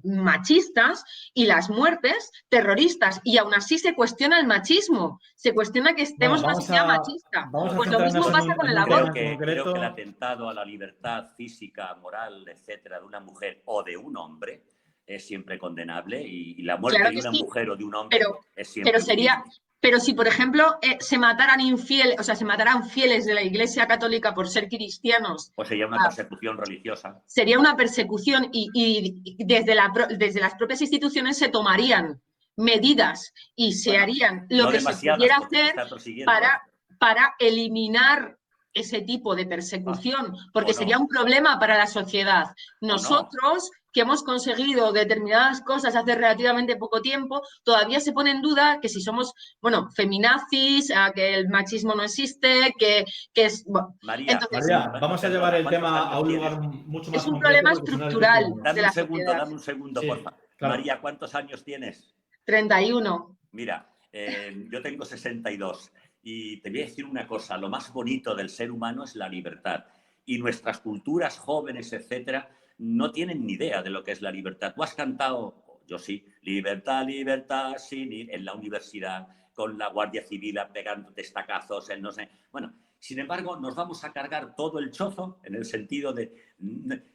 Speaker 2: machistas y las muertes terroristas, y aún así se cuestiona el machismo, se cuestiona que estemos en una sociedad machista. Pues lo mismo pasa con el aborto.
Speaker 3: Creo que el atentado a la libertad física, moral, etcétera, de una mujer o de un hombre es siempre condenable y la muerte de una mujer o de un hombre es siempre
Speaker 2: Pero si, por ejemplo, se mataran fieles de la Iglesia Católica por ser cristianos...
Speaker 3: Pues sería una persecución religiosa.
Speaker 2: Sería una persecución y desde las propias instituciones se tomarían medidas y se harían lo que se pudiera hacer para eliminar ese tipo de persecución, porque sería un problema para la sociedad. Nosotros, que hemos conseguido determinadas cosas hace relativamente poco tiempo, todavía se pone en duda que si somos, feminazis, que el machismo no existe, que es... Bueno,
Speaker 1: María, vamos a llevar el tema a un lugar mucho más concreto.
Speaker 2: Es un problema estructural de la sociedad.
Speaker 3: Dame un segundo, por favor. Claro. María, ¿cuántos años tienes?
Speaker 2: 31.
Speaker 3: Mira, yo tengo 62 y te voy a decir una cosa, lo más bonito del ser humano es la libertad y nuestras culturas jóvenes, etcétera, no tienen ni idea de lo que es la libertad. Tú has cantado, yo sí, libertad, libertad, sin ir en la universidad, con la Guardia Civil pegando testacazos, no sé. Bueno, sin embargo, nos vamos a cargar todo el chozo en el sentido de,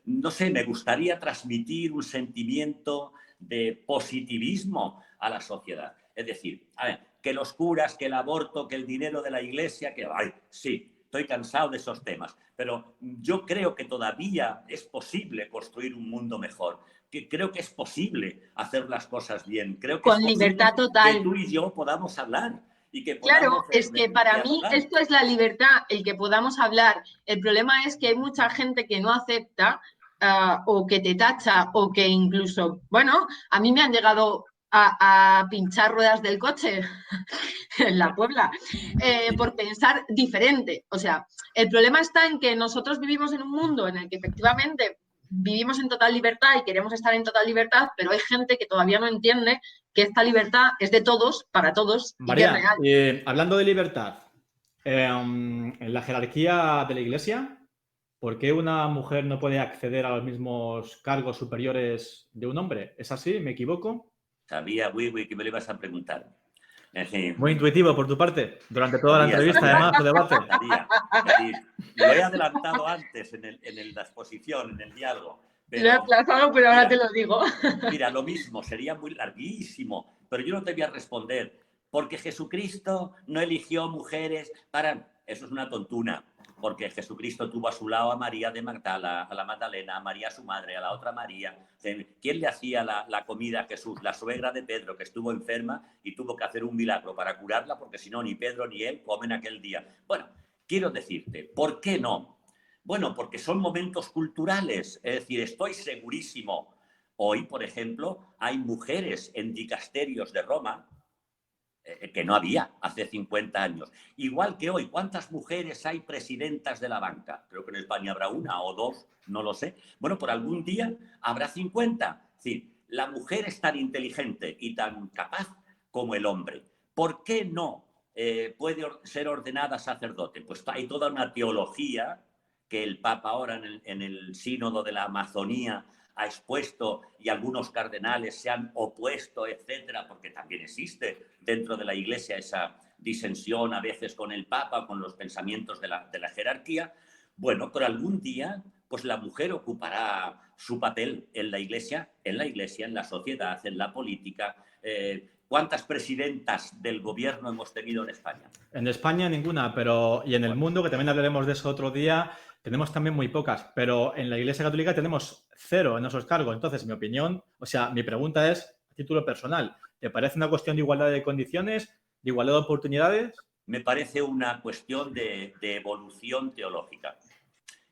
Speaker 3: no sé, me gustaría transmitir un sentimiento de positivismo a la sociedad. Es decir, a ver, que los curas, que el aborto, que el dinero de la iglesia, que, ay, sí, estoy cansado de esos temas, pero yo creo que todavía es posible construir un mundo mejor, que creo que es posible hacer las cosas bien, creo que
Speaker 2: con libertad total.
Speaker 3: Que tú y yo podamos hablar. Y que
Speaker 2: claro, es que para mí esto es la libertad, el que podamos hablar. El problema es que hay mucha gente que no acepta o que te tacha o que incluso, a mí me han llegado a pinchar ruedas del coche en la Puebla por pensar diferente. O sea, el problema está en que nosotros vivimos en un mundo en el que efectivamente vivimos en total libertad y queremos estar en total libertad, pero hay gente que todavía no entiende que esta libertad es de todos, para todos,
Speaker 1: María,
Speaker 2: y que es real.
Speaker 1: Hablando de libertad, en la jerarquía de la Iglesia, ¿por qué una mujer no puede acceder a los mismos cargos superiores de un hombre? ¿Es así? ¿Me equivoco?
Speaker 3: Sabía, Wiwi, que me lo ibas a preguntar.
Speaker 1: Muy intuitivo por tu parte, durante toda la entrevista, además, o debate.
Speaker 3: Lo he adelantado antes en la exposición, en el diálogo.
Speaker 2: Lo he aplazado, pero ahora te lo digo.
Speaker 3: Mira, lo mismo, sería muy larguísimo, pero yo no te voy a responder, porque Jesucristo no eligió mujeres para... Eso es una tontuna, porque Jesucristo tuvo a su lado a María de Magdala, a la Magdalena, a María su madre, a la otra María. ¿Quién le hacía la comida a Jesús? La suegra de Pedro, que estuvo enferma y tuvo que hacer un milagro para curarla, porque si no, ni Pedro ni él comen aquel día. Bueno, quiero decirte, ¿por qué no? Bueno, porque son momentos culturales, es decir, estoy segurísimo, Hoy, por ejemplo, hay mujeres en dicasterios de Roma que no había hace 50 años. Igual que hoy, ¿cuántas mujeres hay presidentas de la banca? Creo que en España habrá una o dos, no lo sé. Bueno, por algún día habrá 50. Es decir, la mujer es tan inteligente y tan capaz como el hombre. ¿Por qué no puede ser ordenada sacerdote? Pues hay toda una teología que el Papa ahora en el sínodo de la Amazonía ha expuesto y algunos cardenales se han opuesto, etcétera, porque también existe dentro de la Iglesia esa disensión a veces con el Papa, con los pensamientos de la jerarquía. Bueno, pero algún día pues la mujer ocupará su papel en la Iglesia, en la sociedad, en la política. ¿Cuántas presidentas del gobierno hemos tenido en España?
Speaker 1: En España ninguna, pero y en el mundo, que también hablaremos de eso otro día, tenemos también muy pocas, pero en la Iglesia Católica tenemos 0 en esos cargos. Entonces, mi opinión, o sea, mi pregunta es a título personal, ¿te parece una cuestión de igualdad de condiciones, de igualdad de oportunidades?
Speaker 3: Me parece una cuestión de evolución teológica.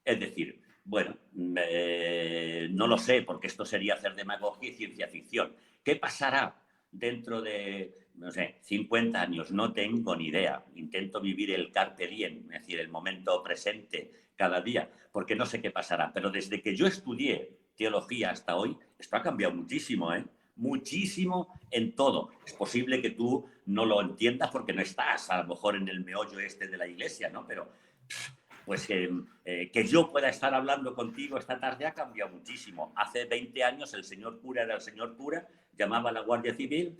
Speaker 3: Es decir, bueno, no lo sé, porque esto sería hacer demagogia y ciencia ficción. ¿Qué pasará dentro de, no sé, 50 años? No tengo ni idea. Intento vivir el carpe diem, es decir, el momento presente cada día, porque no sé qué pasará. Pero desde que yo estudié teología hasta hoy, esto ha cambiado muchísimo, ¿eh? Muchísimo en todo. Es posible que tú no lo entiendas porque no estás a lo mejor en el meollo este de la Iglesia, ¿no? Pero pues que yo pueda estar hablando contigo esta tarde ha cambiado muchísimo. Hace 20 años el señor cura era el señor cura, llamaba a la Guardia Civil,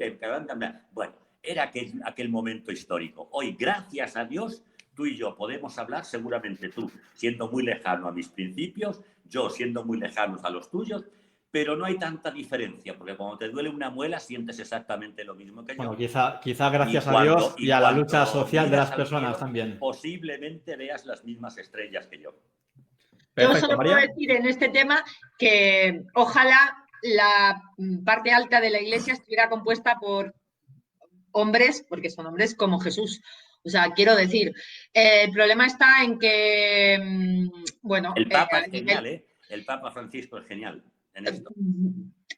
Speaker 3: bueno, era aquel momento histórico. Hoy, gracias a Dios, tú y yo podemos hablar, seguramente tú siendo muy lejano a mis principios, yo siendo muy lejano a los tuyos, pero no hay tanta diferencia, porque cuando te duele una muela sientes exactamente lo mismo que yo.
Speaker 1: Bueno, quizá gracias a Dios y a la lucha social de las personas también.
Speaker 3: Posiblemente veas las mismas estrellas que yo.
Speaker 2: Yo solo puedo decir en este tema que ojalá la parte alta de la Iglesia estuviera compuesta por hombres, porque son hombres como Jesús. O sea, quiero decir, el problema está en que, bueno...
Speaker 3: El Papa es genial, ¿eh? El Papa Francisco es genial en esto.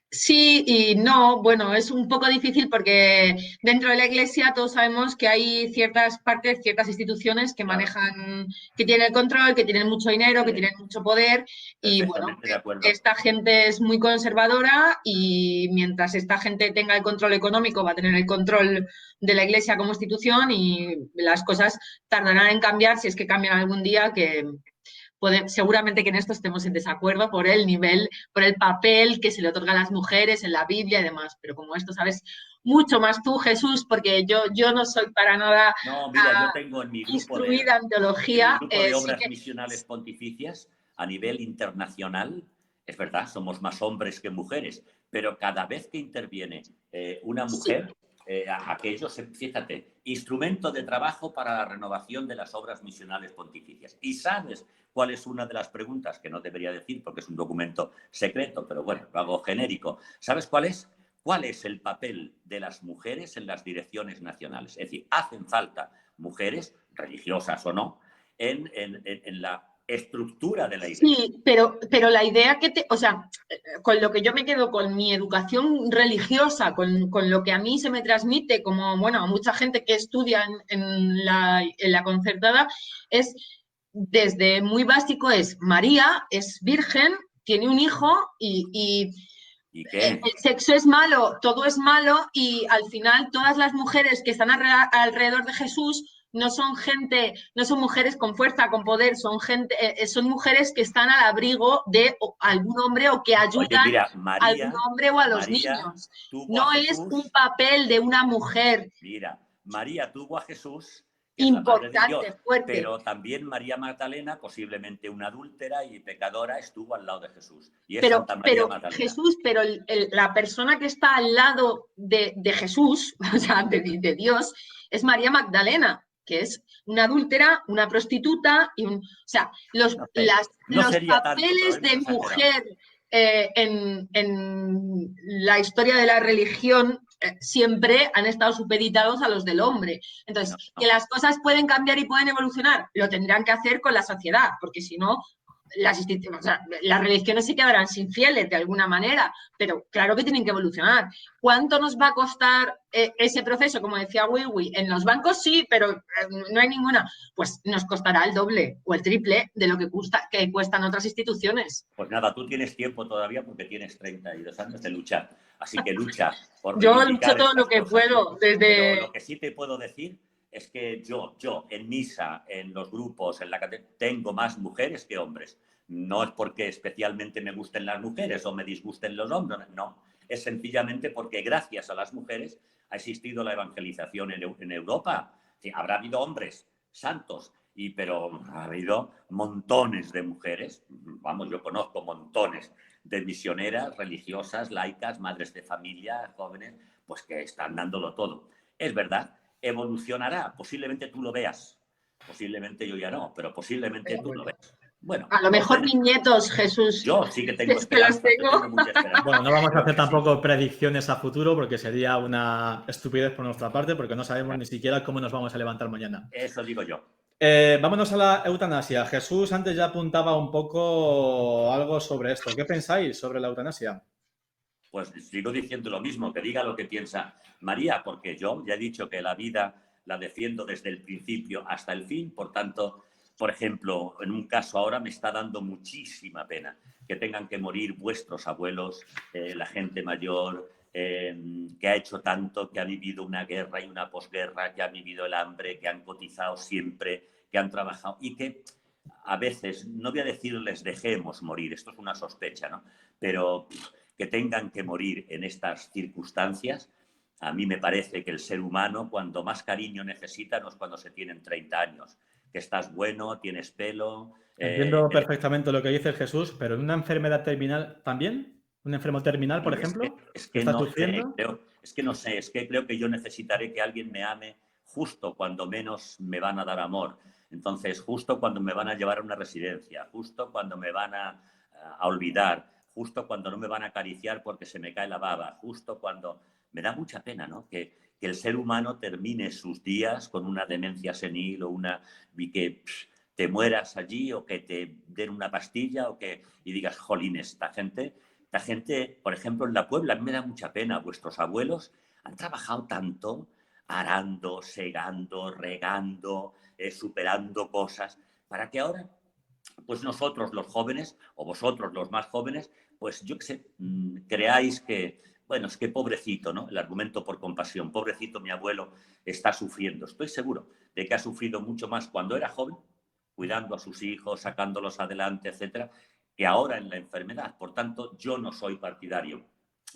Speaker 2: Sí y no, bueno, es un poco difícil porque dentro de la Iglesia todos sabemos que hay ciertas partes, ciertas instituciones que manejan, que tienen el control, que tienen mucho dinero, que tienen mucho poder y bueno, esta gente es muy conservadora y mientras esta gente tenga el control económico va a tener el control de la Iglesia como institución y las cosas tardarán en cambiar si es que cambian algún día que... seguramente que en esto estemos en desacuerdo por el nivel, por el papel que se le otorga a las mujeres en la Biblia y demás, pero como esto sabes mucho más tú, Jesús, porque yo no soy para nada
Speaker 3: yo tengo en mi grupo
Speaker 2: instruida en teología.
Speaker 3: En mi grupo de obras misionales pontificias a nivel internacional, es verdad, somos más hombres que mujeres, pero cada vez que interviene una mujer... aquello, fíjate, instrumento de trabajo para la renovación de las obras misionales pontificias. ¿Y sabes cuál es una de las preguntas que no debería decir porque es un documento secreto, pero bueno, lo hago genérico? ¿Sabes cuál es? ¿Cuál es el papel de las mujeres en las direcciones nacionales? Es decir, ¿hacen falta mujeres, religiosas o no, en la estructura de la Iglesia?
Speaker 2: Sí, pero la idea o sea, con lo que yo me quedo con mi educación religiosa, con lo que a mí se me transmite, como, bueno, a mucha gente que estudia en la concertada, es desde muy básico, es María, es virgen, tiene un hijo y el sexo es malo, todo es malo y al final todas las mujeres que están alrededor de Jesús no son gente, no son mujeres con fuerza, con poder, son gente, son mujeres que están al abrigo de algún hombre o que ayudan a algún hombre o a los niños. No es un papel de una mujer.
Speaker 3: Mira, María tuvo a Jesús, que importante, es la madre de Dios, fuerte. Pero también María Magdalena, posiblemente una adúltera y pecadora, estuvo al lado de Jesús. Y es Santa María Magdalena.
Speaker 2: Jesús, pero la persona que está al lado de Jesús, o sea, de Dios, es María Magdalena, que es una adúltera, una prostituta, o sea, los papeles de mujer en la historia de la religión siempre han estado supeditados a los del hombre. Entonces, que las cosas pueden cambiar y pueden evolucionar, lo tendrán que hacer con la sociedad, porque si no, las religiones se quedarán sin fieles de alguna manera, pero claro que tienen que evolucionar. ¿Cuánto nos va a costar ese proceso? Como decía Wiwi, en los bancos sí, pero no hay ninguna. Pues nos costará el doble o el triple de lo que cuestan otras instituciones.
Speaker 3: Pues nada, tú tienes tiempo todavía porque tienes 32 años de luchar. Así que lucha por
Speaker 2: Yo
Speaker 3: reivindicar
Speaker 2: lucho todo lo que
Speaker 3: estas cosas.
Speaker 2: puedo,
Speaker 3: Pero lo que sí te puedo decir es que yo en misa, en los grupos, en la catedral, tengo más mujeres que hombres. No es porque especialmente me gusten las mujeres o me disgusten los hombres, no. Es sencillamente porque gracias a las mujeres ha existido la evangelización en Europa. Sí, habrá habido hombres santos, pero ha habido montones de mujeres. Vamos, yo conozco montones de misioneras, religiosas, laicas, madres de familia, jóvenes, pues que están dándolo todo. Es verdad, evolucionará, posiblemente tú lo veas, posiblemente yo ya no, pero posiblemente tú lo veas. Bueno,
Speaker 2: a lo mejor mis nietos, Jesús.
Speaker 3: Yo sí que tengo
Speaker 2: Es que los
Speaker 3: esperanza, yo tengo mucha esperanza.
Speaker 1: Bueno, no vamos a
Speaker 3: Creo
Speaker 1: hacer
Speaker 3: que sí.
Speaker 1: tampoco predicciones a futuro porque sería una estupidez por nuestra parte porque no sabemos ni siquiera cómo nos vamos a levantar mañana.
Speaker 3: Eso digo yo.
Speaker 1: Vámonos a la eutanasia. Jesús antes ya apuntaba un poco algo sobre esto. ¿Qué pensáis sobre la eutanasia?
Speaker 3: Pues sigo diciendo lo mismo, que diga lo que piensa María, porque yo ya he dicho que la vida la defiendo desde el principio hasta el fin. Por tanto, por ejemplo, en un caso ahora me está dando muchísima pena que tengan que morir vuestros abuelos, la gente mayor, que ha hecho tanto, que ha vivido una guerra y una posguerra, que ha vivido el hambre, que han cotizado siempre, que han trabajado y que a veces, no voy a decirles dejemos morir, esto es una sospecha, ¿no? Pero que tengan que morir en estas circunstancias, a mí me parece que el ser humano cuando más cariño necesita no es cuando se tienen 30 años, que estás bueno, tienes pelo...
Speaker 1: Entiendo perfectamente lo que dice Jesús, pero en una enfermedad terminal también, un enfermo terminal, por ejemplo,
Speaker 3: es
Speaker 1: que
Speaker 3: que
Speaker 1: está
Speaker 3: no
Speaker 1: sufriendo.
Speaker 3: sé, es que creo que yo necesitaré que alguien me ame justo cuando menos me van a dar amor. Entonces, justo cuando me van a llevar a una residencia, justo cuando me van a olvidar, justo cuando no me van a acariciar porque se me cae la baba, justo cuando... Me da mucha pena, ¿no? Que el ser humano termine sus días con una demencia senil o y que te mueras allí o que te den una pastilla y digas, jolín, esta gente, por ejemplo, en la Puebla, a mí me da mucha pena. Vuestros abuelos han trabajado tanto arando, segando, regando, superando cosas, para que ahora pues nosotros los jóvenes, o vosotros los más jóvenes, pues yo qué sé, creáis que, bueno, es que pobrecito, ¿no? El argumento por compasión, pobrecito mi abuelo está sufriendo. Estoy seguro de que ha sufrido mucho más cuando era joven, cuidando a sus hijos, sacándolos adelante, etcétera, que ahora en la enfermedad. Por tanto, yo no soy partidario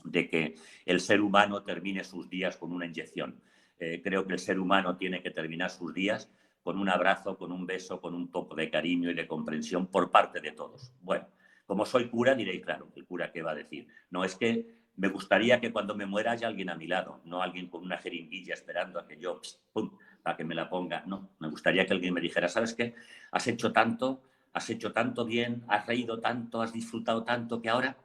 Speaker 3: de que el ser humano termine sus días con una inyección. Creo que el ser humano tiene que terminar sus días con un abrazo, con un beso, con un poco de cariño y de comprensión por parte de todos. Bueno, como soy cura, diréis, claro, ¿el cura qué va a decir? No, es que me gustaría que cuando me muera haya alguien a mi lado, no alguien con una jeringuilla esperando a que yo, pum, para que me la ponga. No, me gustaría que alguien me dijera, ¿sabes qué? Has hecho tanto bien, has reído tanto, has disfrutado tanto, que ahora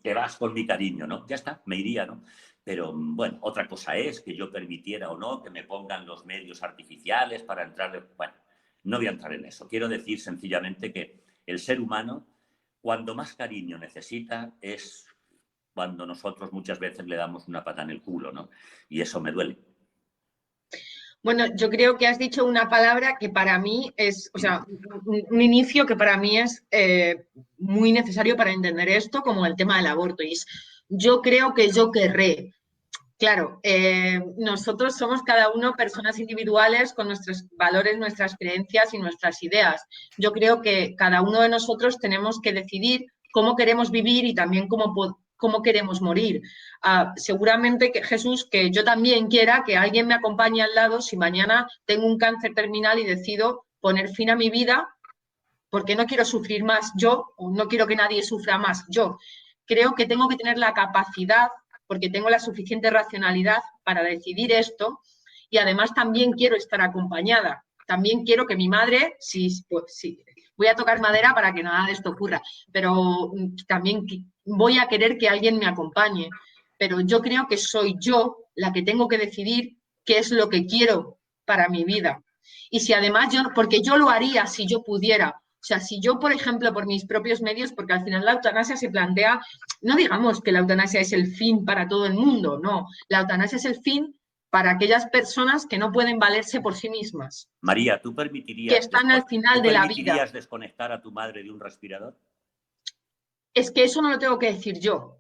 Speaker 3: te vas con mi cariño, ¿no? Ya está, me iría, ¿no? Pero bueno, otra cosa es que yo permitiera o no que me pongan los medios artificiales para entrar. Bueno, no voy a entrar en eso. Quiero decir sencillamente que el ser humano, cuando más cariño necesita, es cuando nosotros muchas veces le damos una pata en el culo, ¿no? Y eso me duele.
Speaker 2: Bueno, yo creo que has dicho una palabra que para mí es, o sea, un inicio que para mí es muy necesario para entender esto, como el tema del aborto. Y es, yo creo que yo querré. Claro, nosotros somos cada uno personas individuales con nuestros valores, nuestras creencias y nuestras ideas. Yo creo que cada uno de nosotros tenemos que decidir cómo queremos vivir y también cómo queremos morir. Seguramente, Jesús, que yo también quiera que alguien me acompañe al lado si mañana tengo un cáncer terminal y decido poner fin a mi vida porque no quiero sufrir más yo o no quiero que nadie sufra más yo. Creo que tengo que tener la capacidad, porque tengo la suficiente racionalidad para decidir esto y además también quiero estar acompañada. También quiero que mi madre, voy a tocar madera para que nada de esto ocurra, pero también voy a querer que alguien me acompañe. Pero yo creo que soy yo la que tengo que decidir qué es lo que quiero para mi vida. Y si además porque yo lo haría si yo pudiera, O sea, si yo, por ejemplo, por mis propios medios, porque al final la eutanasia se plantea, no digamos que la eutanasia es el fin para todo el mundo, no. La eutanasia es el fin para aquellas personas que no pueden valerse por sí mismas.
Speaker 3: María, ¿tú
Speaker 2: que están al final de la vida.
Speaker 3: permitirías desconectar a tu madre de un respirador?
Speaker 2: Es que eso no lo tengo que decir yo. O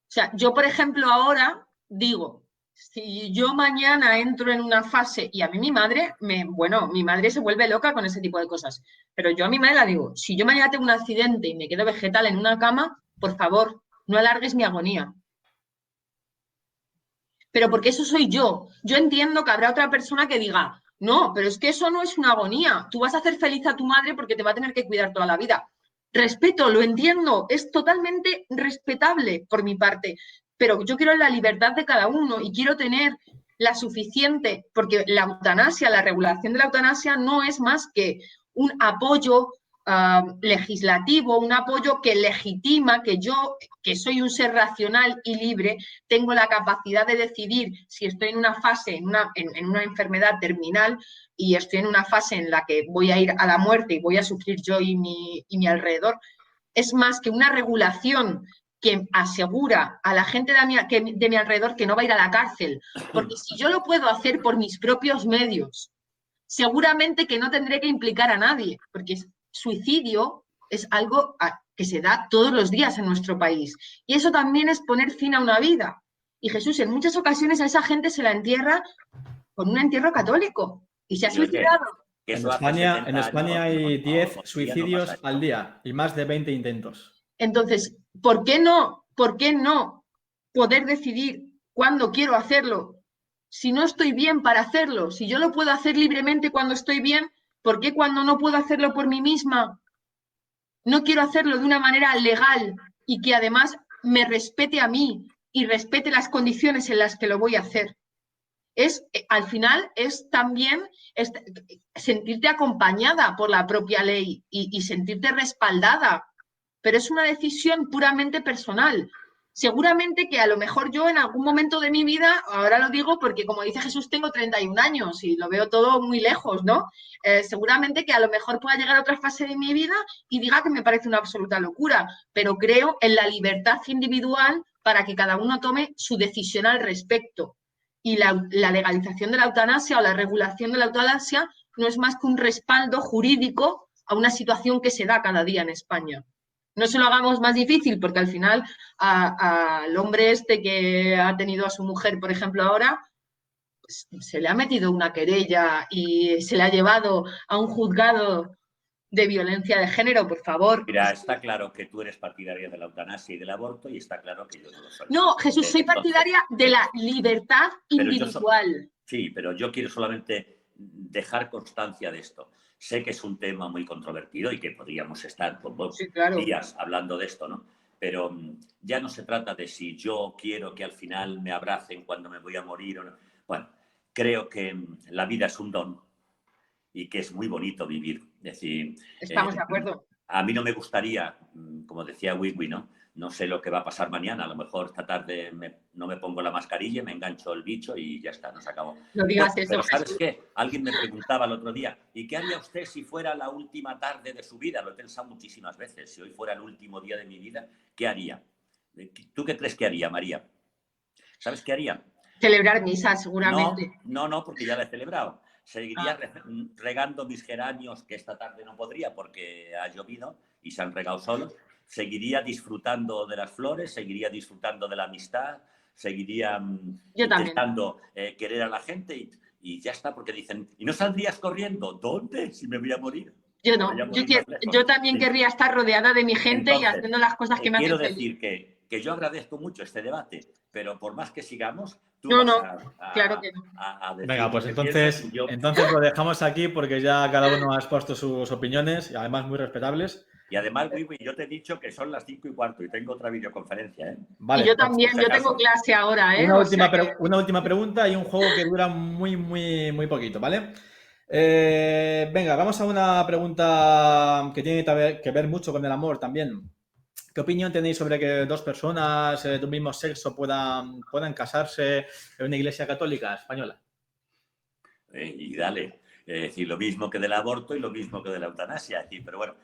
Speaker 2: sea, yo, por ejemplo, ahora digo, si yo mañana entro en una fase y a mí mi madre, mi madre se vuelve loca con ese tipo de cosas, pero yo a mi madre la digo, si yo mañana tengo un accidente y me quedo vegetal en una cama, por favor, no alargues mi agonía. Pero porque eso soy yo. Yo entiendo que habrá otra persona que diga, no, pero es que eso no es una agonía. Tú vas a hacer feliz a tu madre porque te va a tener que cuidar toda la vida. Respeto, lo entiendo, es totalmente respetable por mi parte, pero yo quiero la libertad de cada uno y quiero tener la suficiente, porque la eutanasia, la regulación de la eutanasia no es más que un apoyo legislativo, un apoyo que legitima que yo, que soy un ser racional y libre, tengo la capacidad de decidir si estoy en una fase, en una enfermedad terminal y estoy en una fase en la que voy a ir a la muerte y voy a sufrir yo y mi alrededor. Es más que una regulación que asegura a la gente de mi alrededor que no va a ir a la cárcel. Porque si yo lo puedo hacer por mis propios medios, seguramente que no tendré que implicar a nadie, porque suicidio es algo que se da todos los días en nuestro país. Y eso también es poner fin a una vida. Y Jesús, en muchas ocasiones a esa gente se la entierra con un entierro católico y se ha suicidado.
Speaker 1: En España hay 10 suicidios al día y más de 20 intentos.
Speaker 2: Entonces, ¿por qué no poder decidir cuándo quiero hacerlo? Si no estoy bien para hacerlo, si yo lo puedo hacer libremente cuando estoy bien, ¿por qué cuando no puedo hacerlo por mí misma? No quiero hacerlo de una manera legal y que además me respete a mí y respete las condiciones en las que lo voy a hacer. Al final es también sentirte acompañada por la propia ley y sentirte respaldada, pero es una decisión puramente personal. Seguramente que a lo mejor yo en algún momento de mi vida, ahora lo digo porque como dice Jesús, tengo 31 años y lo veo todo muy lejos, ¿no? Seguramente que a lo mejor pueda llegar a otra fase de mi vida y diga que me parece una absoluta locura, pero creo en la libertad individual para que cada uno tome su decisión al respecto. Y la legalización de la eutanasia o la regulación de la eutanasia no es más que un respaldo jurídico a una situación que se da cada día en España. No se lo hagamos más difícil porque al final al hombre este que ha tenido a su mujer, por ejemplo, ahora, pues, se le ha metido una querella y se le ha llevado a un juzgado de violencia de género, por favor.
Speaker 3: Mira, está claro que tú eres partidaria de la eutanasia y del aborto y está claro que yo no lo soy.
Speaker 2: No, Jesús, soy partidaria de la libertad individual.
Speaker 3: Sí, pero yo quiero solamente dejar constancia de esto. Sé que es un tema muy controvertido y que podríamos estar por días hablando de esto, ¿no? Pero ya no se trata de si yo quiero que al final me abracen cuando me voy a morir o no. Bueno, creo que la vida es un don y que es muy bonito vivir. Es decir,
Speaker 2: estamos de acuerdo.
Speaker 3: A mí no me gustaría, como decía Wigwi, ¿no? No sé lo que va a pasar mañana. A lo mejor esta tarde no me pongo la mascarilla, me engancho el bicho y ya está, nos acabó.
Speaker 2: No digas eso,
Speaker 3: pero ¿sabes qué? Alguien me preguntaba el otro día, ¿y qué haría usted si fuera la última tarde de su vida? Lo he pensado muchísimas veces. Si hoy fuera el último día de mi vida, ¿qué haría? ¿Tú qué crees que haría, María? ¿Sabes qué haría?
Speaker 2: Celebrar misa, seguramente.
Speaker 3: No, porque ya la he celebrado. Seguiría regando mis geranios, que esta tarde no podría porque ha llovido y se han regado solos. Seguiría disfrutando de las flores, seguiría disfrutando de la amistad, seguiría intentando querer a la gente y ya está, porque dicen, ¿y no saldrías corriendo? ¿Dónde? Si me voy a morir.
Speaker 2: Yo no, yo también querría estar rodeada de mi gente. Entonces, y haciendo las cosas que me hacen feliz.
Speaker 3: Quiero decir que yo agradezco mucho este debate, pero por más que sigamos, tú
Speaker 2: claro que no.
Speaker 1: Venga, pues entonces lo dejamos aquí porque ya cada uno ha expuesto sus opiniones y además muy respetables.
Speaker 3: Y además, yo te he dicho que son las 5:15 y tengo otra videoconferencia, ¿eh?
Speaker 1: Vale,
Speaker 2: y yo también, yo tengo clase ahora, ¿eh?
Speaker 1: Una última pregunta y un juego que dura muy poquito, ¿vale? Venga, vamos a una pregunta que tiene que ver mucho con el amor también. ¿Qué opinión tenéis sobre que dos personas de un mismo sexo puedan casarse en una iglesia católica española?
Speaker 3: Y dale. Es decir, lo mismo que del aborto y lo mismo que de la eutanasia. Es decir, pero bueno,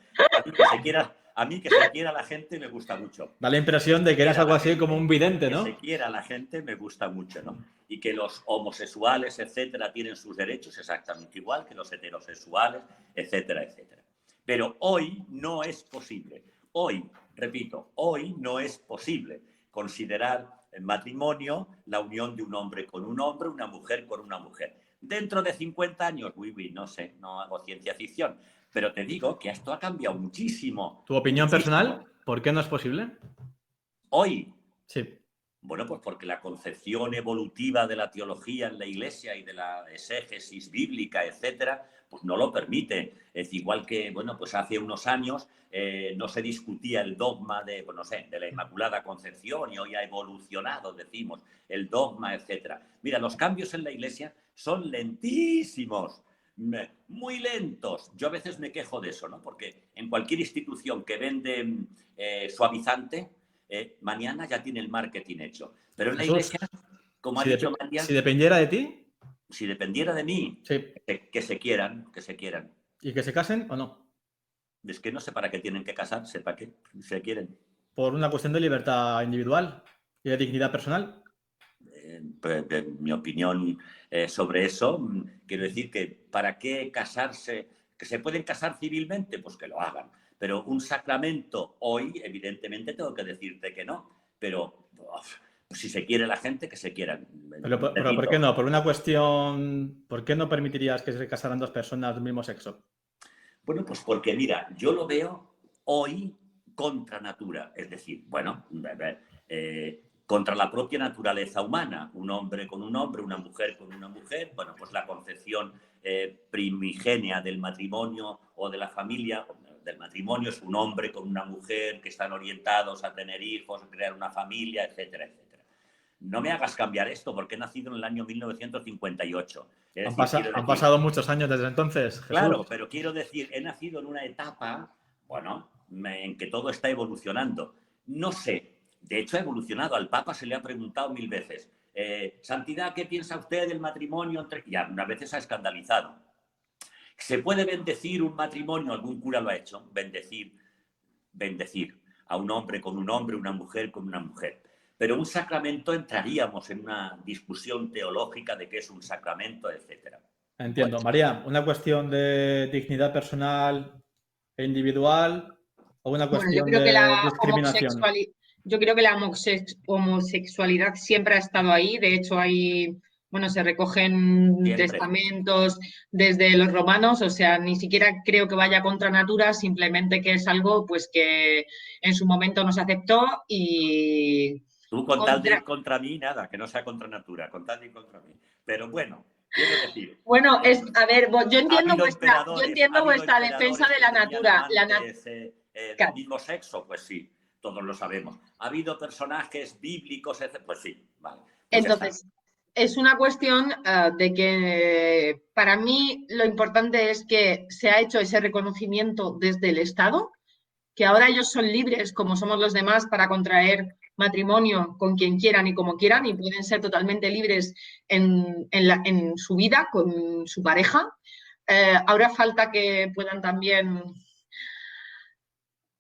Speaker 3: a mí que se quiera la gente me gusta mucho.
Speaker 1: Da la impresión de que eres algo así como un vidente, ¿no?
Speaker 3: Que se quiera la gente me gusta mucho, ¿no? Y que los homosexuales, etcétera, tienen sus derechos exactamente igual que los heterosexuales, etcétera, etcétera. Pero hoy no es posible. Hoy, repito, hoy no es posible considerar el matrimonio la unión de un hombre con un hombre, una mujer con una mujer. Dentro de 50 años, no sé, no hago ciencia ficción, pero te digo que esto ha cambiado muchísimo.
Speaker 1: ¿Tu opinión
Speaker 3: muchísimo.
Speaker 1: personal? ¿Por qué no es posible?
Speaker 3: Hoy.
Speaker 1: Sí.
Speaker 3: Bueno, pues porque la concepción evolutiva de la teología en la Iglesia y de la exégesis bíblica, etcétera, pues no lo permite. Es igual que, bueno, pues hace unos años no se discutía el dogma de, pues no sé, de la Inmaculada Concepción y hoy ha evolucionado, decimos, el dogma, etcétera. Mira, los cambios en la Iglesia son lentísimos, muy lentos. Yo a veces me quejo de eso, ¿no? Porque en cualquier institución que vende suavizante, mañana ya tiene el marketing hecho. Pero en la Iglesia, como ha dicho María...
Speaker 1: Si dependiera de ti...
Speaker 3: Si dependiera de mí,
Speaker 1: sí.
Speaker 3: que se quieran, que se quieran.
Speaker 1: ¿Y que se casen o no?
Speaker 3: Es que no sé para qué tienen que casarse, para qué se quieren.
Speaker 1: Por una cuestión de libertad individual y de dignidad personal.
Speaker 3: Pues, de mi opinión sobre eso, quiero decir que para qué casarse, que se pueden casar civilmente, pues que lo hagan. Pero un sacramento hoy, evidentemente, tengo que decirte que no. Pero pues si se quiere la gente, que se quieran.
Speaker 1: Pero ¿por qué no? Por una cuestión... ¿Por qué no permitirías que se casaran dos personas del mismo sexo?
Speaker 3: Bueno, pues porque, mira, yo lo veo hoy contra natura. Es decir, bueno, contra la propia naturaleza humana. Un hombre con un hombre, una mujer con una mujer. Bueno, pues la concepción primigenia del matrimonio o de la familia... del matrimonio es un hombre con una mujer que están orientados a tener hijos, a crear una familia, etcétera, etcétera. No me hagas cambiar esto porque he nacido en el año 1958.
Speaker 1: Han pasado muchos años desde entonces, Jesús.
Speaker 3: Claro, pero quiero decir, he nacido en una etapa, bueno, en que todo está evolucionando. No sé, de hecho ha evolucionado. Al Papa se le ha preguntado 1000 veces, Santidad, ¿qué piensa usted del matrimonio? Y algunas veces ha escandalizado. ¿Se puede bendecir un matrimonio? Algún cura lo ha hecho. Bendecir a un hombre con un hombre, una mujer con una mujer. Pero un sacramento entraríamos en una discusión teológica de qué es un sacramento, etcétera.
Speaker 1: Entiendo. Bueno. María, ¿una cuestión de dignidad personal e individual o una cuestión de discriminación?
Speaker 2: Yo creo que la homosexualidad siempre ha estado ahí. De hecho, se recogen testamentos desde los romanos, o sea, ni siquiera creo que vaya contra natura, simplemente que es algo pues que en su momento no se aceptó y...
Speaker 3: Tú con tal de ir contra mí, nada, que no sea contra natura, con tal de ir contra mí. Pero bueno, quiero decir...
Speaker 2: Bueno, a ver, yo entiendo vuestra defensa de la natura.
Speaker 3: Del mismo sexo, pues sí, todos lo sabemos. ¿Ha habido personajes bíblicos? Pues sí, vale. Pues
Speaker 2: entonces... Es una cuestión de que para mí lo importante es que se ha hecho ese reconocimiento desde el Estado, que ahora ellos son libres, como somos los demás, para contraer matrimonio con quien quieran y como quieran y pueden ser totalmente libres en su vida con su pareja. Ahora falta que puedan también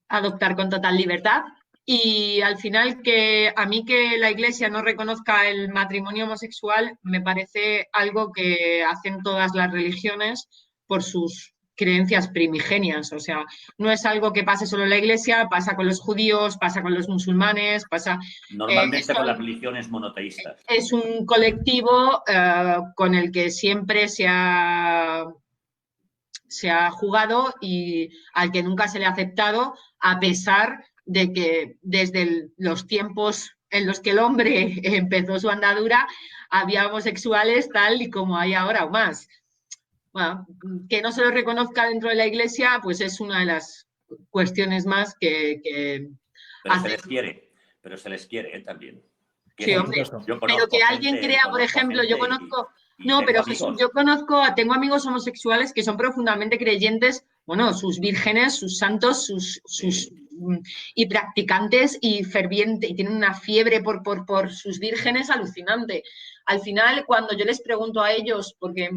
Speaker 2: adoptar con total libertad. Y al final, que a mí que la Iglesia no reconozca el matrimonio homosexual me parece algo que hacen todas las religiones por sus creencias primigenias. O sea, no es algo que pase solo en la Iglesia, pasa con los judíos, pasa con los musulmanes, pasa...
Speaker 3: Normalmente con las religiones monoteístas.
Speaker 2: Es un colectivo con el que siempre se ha jugado y al que nunca se le ha aceptado, a pesar de que desde los tiempos en los que el hombre empezó su andadura, había homosexuales tal y como hay ahora o más. Bueno, que no se lo reconozca dentro de la Iglesia, pues es una de las cuestiones más que
Speaker 3: pero se les quiere también.
Speaker 2: Sí, hombre, pero que alguien crea, por ejemplo, yo conozco... No, pero Jesús, tengo amigos homosexuales que son profundamente creyentes bueno, sus vírgenes, sus santos, y practicantes y fervientes, y tienen una fiebre por sus vírgenes alucinante. Al final, cuando yo les pregunto a ellos, porque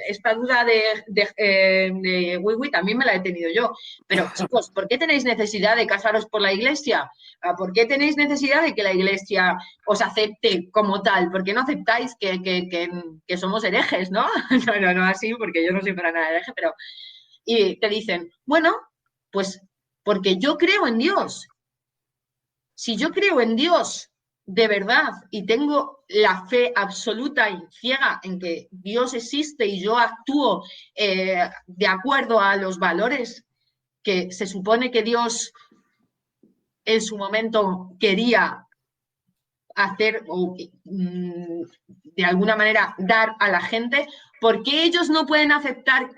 Speaker 2: esta duda de Wiwi también me la he tenido yo, pero chicos, ¿por qué tenéis necesidad de casaros por la iglesia? ¿Por qué tenéis necesidad de que la iglesia os acepte como tal? ¿Por qué no aceptáis que somos herejes, no? No así, porque yo no soy para nada hereje, pero... Y te dicen, bueno, pues porque yo creo en Dios. Si yo creo en Dios de verdad y tengo la fe absoluta y ciega en que Dios existe y yo actúo de acuerdo a los valores que se supone que Dios en su momento quería hacer o de alguna manera dar a la gente, ¿por qué ellos no pueden aceptar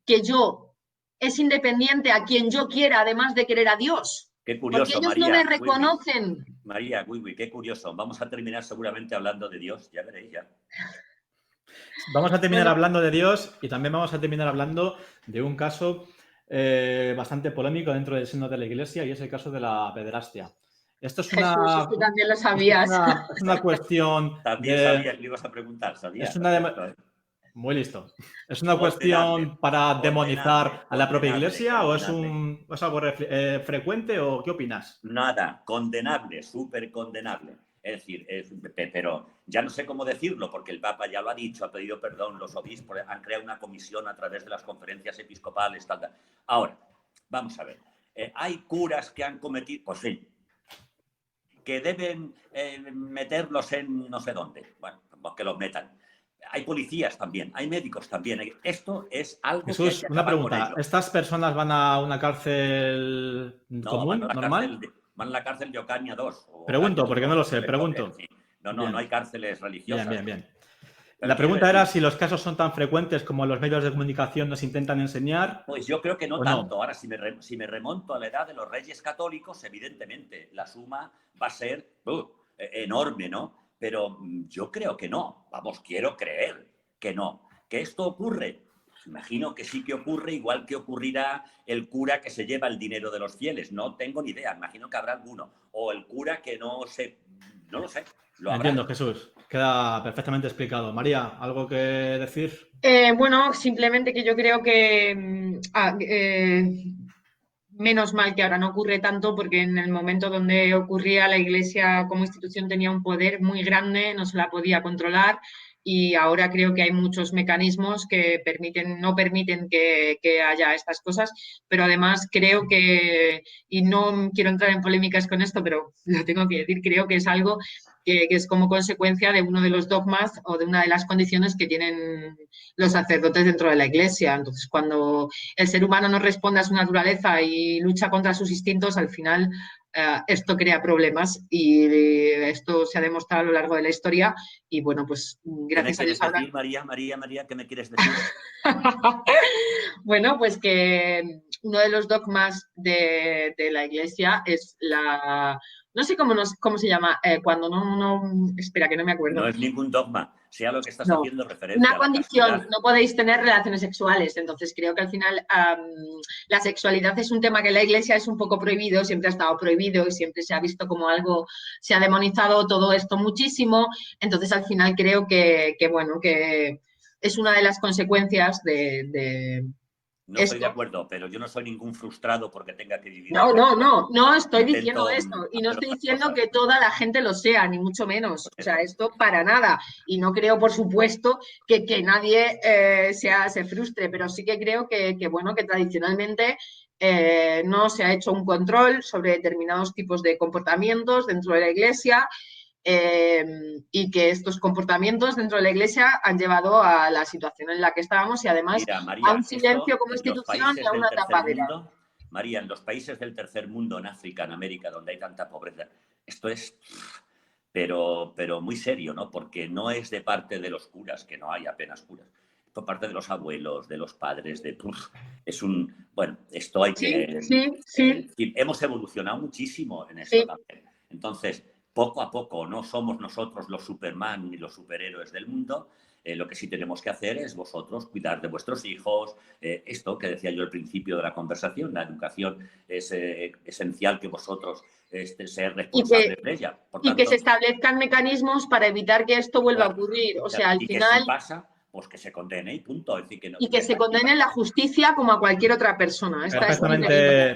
Speaker 2: que yo es independiente a quien yo quiera, además de querer a Dios?
Speaker 3: Qué curioso,
Speaker 2: porque ellos
Speaker 3: María,
Speaker 2: no me reconocen.
Speaker 3: María, qué curioso. Vamos a terminar seguramente hablando de Dios, ya veréis ya.
Speaker 1: Vamos a terminar hablando de Dios y también vamos a terminar hablando de un caso bastante polémico dentro del seno de la Iglesia y es el caso de la pederastia. Esto es una...
Speaker 2: Jesús, tú también lo sabías.
Speaker 1: Es una cuestión
Speaker 3: También sabía que le ibas a preguntar, sabía.
Speaker 1: Es una Muy listo. ¿Es una cuestión para demonizar a la propia Iglesia o es algo frecuente o qué opinas?
Speaker 3: Nada, condenable, súper condenable. Es decir, pero ya no sé cómo decirlo porque el Papa ya lo ha dicho, ha pedido perdón, los obispos han creado una comisión a través de las conferencias episcopales, tal. Ahora, vamos a ver. Hay curas que han cometido, pues sí, que deben meterlos en no sé dónde. Bueno, que los metan. Hay policías también, hay médicos también. Esto es algo
Speaker 1: Jesús,
Speaker 3: que hay que
Speaker 1: una
Speaker 3: acabar
Speaker 1: pregunta.
Speaker 3: con ello.
Speaker 1: ¿Estas personas van a una cárcel común, normal?
Speaker 3: Van a la cárcel de Ocaña 2.
Speaker 1: Pregunto, porque no lo sé, pregunto.
Speaker 3: Sí. No hay cárceles religiosas.
Speaker 1: Bien. La pregunta era si los casos son tan frecuentes como los medios de comunicación nos intentan enseñar.
Speaker 3: Pues yo creo que no tanto. Ahora, si me remonto a la edad de los Reyes Católicos, evidentemente la suma va a ser enorme, ¿no? Pero yo creo que no. Vamos, quiero creer que no. ¿Que esto ocurre? Pues imagino que sí que ocurre, igual que ocurrirá el cura que se lleva el dinero de los fieles. No tengo ni idea. Imagino que habrá alguno. O el cura que no lo sé.
Speaker 1: Entiendo, Jesús. Queda perfectamente explicado. María, ¿algo que decir?
Speaker 2: Bueno, simplemente que yo creo que menos mal que ahora no ocurre tanto porque en el momento donde ocurría la Iglesia como institución tenía un poder muy grande, no se la podía controlar y ahora creo que hay muchos mecanismos que no permiten que haya estas cosas, pero además creo que, y no quiero entrar en polémicas con esto, pero lo tengo que decir, creo que es algo que es como consecuencia de uno de los dogmas o de una de las condiciones que tienen los sacerdotes dentro de la Iglesia. Entonces, cuando el ser humano no responde a su naturaleza y lucha contra sus instintos, al final esto crea problemas y esto se ha demostrado a lo largo de la historia y bueno, pues gracias a Dios.
Speaker 3: ¿Qué me quieres decir, María? ¿Qué me quieres decir?
Speaker 2: Bueno, pues que uno de los dogmas de la Iglesia es no sé cómo se llama, cuando espera, que no me acuerdo.
Speaker 3: No es ningún dogma, sea lo que estás haciendo referencia
Speaker 2: una
Speaker 3: a la
Speaker 2: condición,
Speaker 3: castidad.
Speaker 2: no podéis tener relaciones sexuales. Entonces creo que al final la sexualidad es un tema que en la Iglesia es un poco prohibido, siempre ha estado prohibido y siempre se ha visto como algo, se ha demonizado todo esto muchísimo. Entonces al final creo que es una de las consecuencias de
Speaker 3: No estoy de acuerdo, pero yo no soy ningún frustrado porque tenga que vivir.
Speaker 2: No estoy diciendo esto. Y no estoy diciendo que toda la gente lo sea, ni mucho menos. O sea, esto para nada. Y no creo, por supuesto, que nadie se frustre, pero sí que creo que tradicionalmente no se ha hecho un control sobre determinados tipos de comportamientos dentro de la Iglesia. Y que estos comportamientos dentro de la Iglesia han llevado a la situación en la que estábamos y además
Speaker 3: María,
Speaker 2: a un silencio como institución y a una tapadera.
Speaker 3: María, en los países del tercer mundo, en África, en América, donde hay tanta pobreza, esto es, pero muy serio, ¿no? Porque no es de parte de los curas, que no hay apenas curas, por parte de los abuelos, de los padres, esto hay que...
Speaker 2: Sí.
Speaker 3: Hemos evolucionado muchísimo en esto también. Entonces, poco a poco, no somos nosotros los Superman ni los superhéroes del mundo Lo que sí tenemos que hacer es vosotros cuidar de vuestros hijos. Esto que decía yo al principio de la conversación, la educación es esencial que vosotros seáis responsables de ella. Por
Speaker 2: y que
Speaker 3: tanto,
Speaker 2: se establezcan mecanismos para evitar que esto vuelva a ocurrir. O sea, al
Speaker 3: y
Speaker 2: final...
Speaker 3: que si pasa, pues que se condene y punto. Es decir, que no,
Speaker 2: Y que se condene en la justicia como a cualquier otra persona.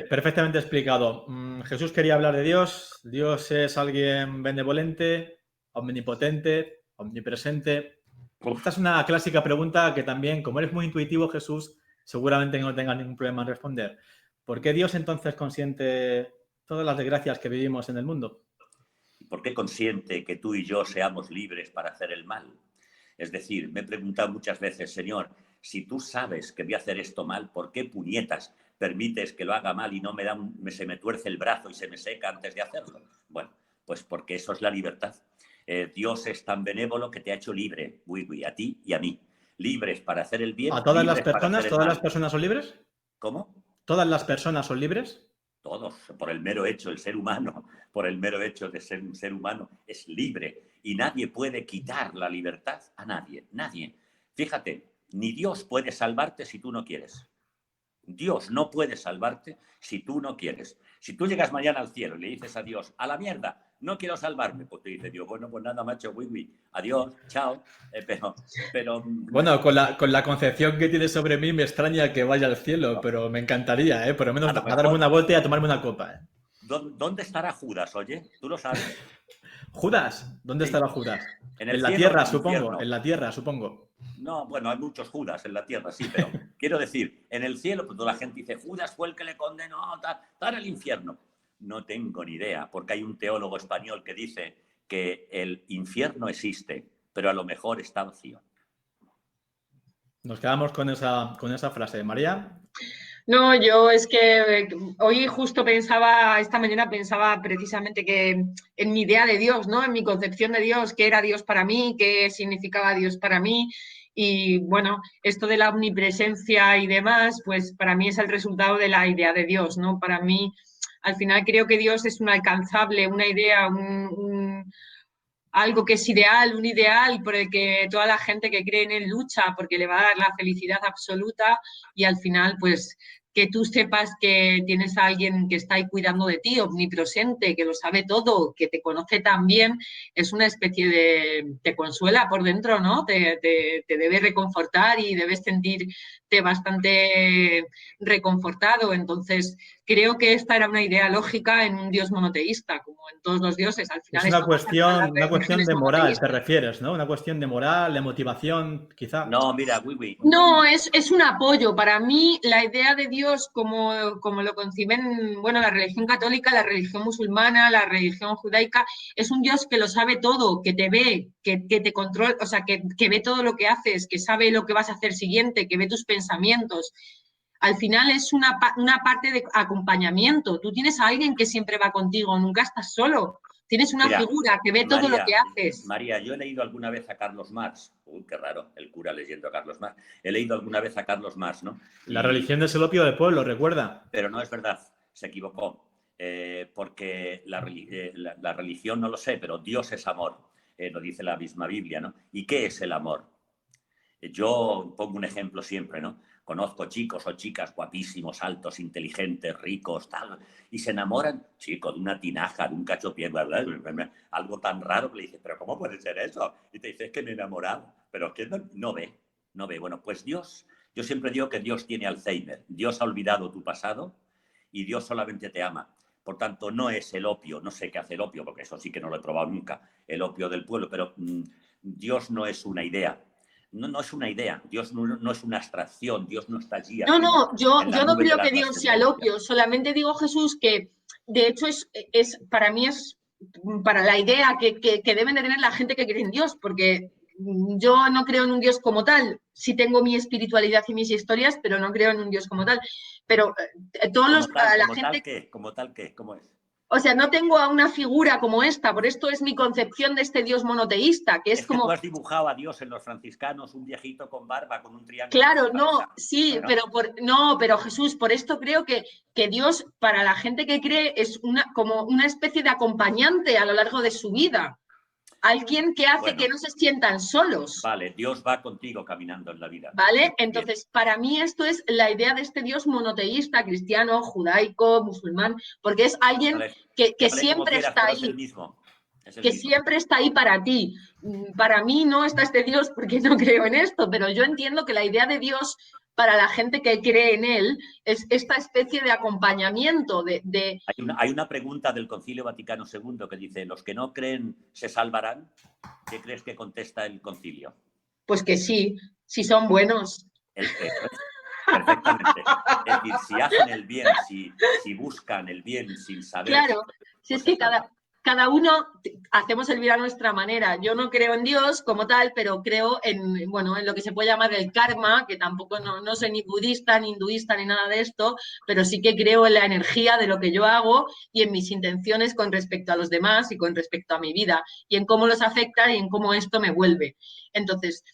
Speaker 1: Perfectamente explicado. Jesús quería hablar de Dios. Dios es alguien benevolente, omnipotente, omnipresente. Esta es una clásica pregunta que también, como eres muy intuitivo, Jesús, seguramente no tengas ningún problema en responder. ¿Por qué Dios entonces consiente todas las desgracias que vivimos en el mundo?
Speaker 3: ¿Por qué consiente que tú y yo seamos libres para hacer el mal? Es decir, me he preguntado muchas veces, Señor, si tú sabes que voy a hacer esto mal, ¿por qué puñetas permites que lo haga mal y no se me tuerce el brazo y se me seca antes de hacerlo? Bueno, pues porque eso es la libertad. Dios es tan benévolo que te ha hecho libre, a ti y a mí. Libres para hacer el bien.
Speaker 1: ¿A todas las
Speaker 3: personas?
Speaker 1: ¿Todas las personas son libres?
Speaker 3: ¿Cómo?
Speaker 1: ¿Todas las personas son libres?
Speaker 3: Todos, por el mero hecho, el ser humano, por el mero hecho de ser un ser humano, es libre y nadie puede quitar la libertad a nadie, nadie. Fíjate, ni Dios puede salvarte si tú no quieres. Dios no puede salvarte si tú no quieres. Si tú llegas mañana al cielo y le dices a Dios, a la mierda, no quiero salvarme, pues te dice Dios, bueno, pues nada, macho, adiós, chao, pero...
Speaker 1: Bueno, con la concepción que tienes sobre mí me extraña que vaya al cielo, pero me encantaría, por lo menos a darme una vuelta y a tomarme una copa.
Speaker 3: ¿Dónde estará Judas, oye? ¿Tú lo sabes?
Speaker 1: ¿Judas? ¿Dónde estará Judas?
Speaker 3: En
Speaker 1: la tierra, supongo. En la tierra, supongo.
Speaker 3: No, bueno, hay muchos Judas en la tierra, sí, pero quiero decir, en el cielo, pues toda la gente dice, Judas fue el que le condenó, está en el infierno. No tengo ni idea, porque hay un teólogo español que dice que el infierno existe, pero a lo mejor está vacío.
Speaker 1: Nos quedamos con esa frase. María.
Speaker 2: No, yo es que hoy justo esta mañana pensaba precisamente que en mi idea de Dios, ¿no? En mi concepción de Dios, qué era Dios para mí, qué significaba Dios para mí. Y bueno, esto de la omnipresencia y demás, pues para mí es el resultado de la idea de Dios, ¿no? Para mí, al final creo que Dios es un alcanzable, una idea, algo que es ideal, un ideal por el que toda la gente que cree en él lucha porque le va a dar la felicidad absoluta y al final pues que tú sepas que tienes a alguien que está ahí cuidando de ti, omnipresente, que lo sabe todo, que te conoce tan bien, es una especie de... te consuela por dentro, ¿no? Te debe reconfortar y debes sentirte bastante reconfortado. Entonces, creo que esta era una idea lógica en un Dios monoteísta, como en todos los dioses. Al final
Speaker 1: es una cuestión de moral, te refieres, ¿no? Una cuestión de moral, de motivación, quizá.
Speaker 3: No, mira,
Speaker 2: No, es un apoyo. Para mí, la idea de Dios, como lo conciben, bueno, la religión católica, la religión musulmana, la religión judaica, es un Dios que lo sabe todo, que te ve, que te controla, o sea, que ve todo lo que haces, que sabe lo que vas a hacer siguiente, que ve tus pensamientos. Al final es una parte de acompañamiento. Tú tienes a alguien que siempre va contigo, nunca estás solo. Tienes una figura que ve todo lo que haces.
Speaker 3: María, yo he leído alguna vez a Carlos Marx. Uy, qué raro, el cura leyendo a Carlos Marx. He leído alguna vez a Carlos Marx, ¿no?
Speaker 1: La religión es el opio del pueblo, recuerda.
Speaker 3: Pero no es verdad, se equivocó. Porque la religión no lo sé, pero Dios es amor. Lo dice la misma Biblia, ¿no? ¿Y qué es el amor? Yo pongo un ejemplo siempre, ¿no? Conozco chicos o chicas guapísimos, altos, inteligentes, ricos, tal, y se enamoran, chico, de una tinaja, de un cachopié, ¿verdad? Algo tan raro que le dices, ¿pero cómo puede ser eso? Y te dices, es que me he enamorado, pero es que no ve. Bueno, pues Dios, yo siempre digo que Dios tiene Alzheimer. Dios ha olvidado tu pasado y Dios solamente te ama. Por tanto, no es el opio, no sé qué hace el opio, porque eso sí que no lo he probado nunca, el opio del pueblo, pero Dios no es una idea. No es una idea, Dios no es una abstracción, Dios no está allí.
Speaker 2: No, yo no creo que Dios sea el opio, solamente digo, Jesús, que de hecho para mí es para la idea que deben de tener la gente que cree en Dios, porque yo no creo en un Dios como tal, sí tengo mi espiritualidad y mis historias, pero no creo en un Dios como tal. Pero
Speaker 3: ¿Como tal qué? ¿Cómo es?
Speaker 2: O sea, no tengo a una figura como esta, por esto es mi concepción de este Dios monoteísta, que es como...
Speaker 3: tú has dibujado a Dios en los franciscanos, un viejito con barba, con un triángulo.
Speaker 2: Claro, no, sí, bueno. pero Jesús, por esto creo que Dios, para la gente que cree, es como una especie de acompañante a lo largo de su vida. alguien que hace
Speaker 3: Bueno.
Speaker 2: que no se sientan solos.
Speaker 3: Vale, Dios va contigo caminando en la vida.
Speaker 2: ¿Vale? Entonces, para mí esto es la idea de este Dios monoteísta, cristiano, judaico, musulmán, porque es alguien que siempre está ahí.
Speaker 3: Es el mismo.
Speaker 2: Que siempre está ahí para ti. Para mí no está este Dios porque no creo en esto, pero yo entiendo que la idea de Dios para la gente que cree en él es esta especie de acompañamiento.
Speaker 3: Hay una pregunta del Concilio Vaticano II que dice, ¿los que no creen se salvarán? ¿Qué crees que contesta el concilio?
Speaker 2: Pues que sí, si son buenos.
Speaker 3: Perfectamente. Es decir, si hacen el bien, si buscan el bien sin saber...
Speaker 2: Claro, si es que cada uno hacemos el bien a nuestra manera. Yo no creo en Dios como tal, pero creo en lo que se puede llamar el karma, que tampoco no soy ni budista, ni hinduista, ni nada de esto, pero sí que creo en la energía de lo que yo hago y en mis intenciones con respecto a los demás y con respecto a mi vida y en cómo los afecta y en cómo esto me vuelve. Entonces,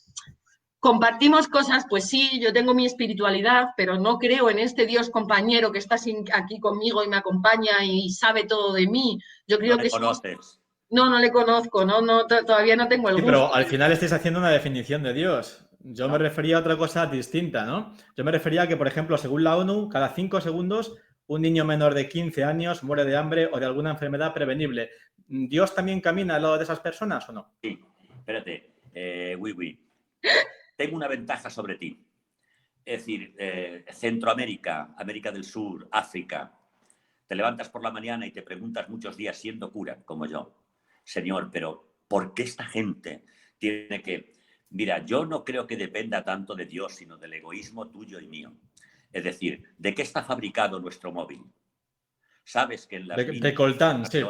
Speaker 2: compartimos cosas, pues sí, yo tengo mi espiritualidad, pero no creo en este Dios compañero que está aquí conmigo y me acompaña y sabe todo de mí. Yo creo
Speaker 3: ¿No
Speaker 2: que
Speaker 3: le conoces?
Speaker 2: No le conozco, todavía no tengo el gusto.
Speaker 1: Pero al final estáis haciendo una definición de Dios. Yo me refería a otra cosa distinta, ¿no? Yo me refería a que, por ejemplo, según la ONU, cada 5 segundos un niño menor de 15 años muere de hambre o de alguna enfermedad prevenible. ¿Dios también camina al lado de esas personas o no?
Speaker 3: Sí, espérate. Tengo una ventaja sobre ti. Es decir, Centroamérica, América del Sur, África. Te levantas por la mañana y te preguntas muchos días siendo cura, como yo. Señor, pero ¿por qué esta gente tiene que...? Mira, yo no creo que dependa tanto de Dios, sino del egoísmo tuyo y mío. Es decir, ¿de qué está fabricado nuestro móvil? ¿Sabes que en las minas
Speaker 1: de coltán, sí.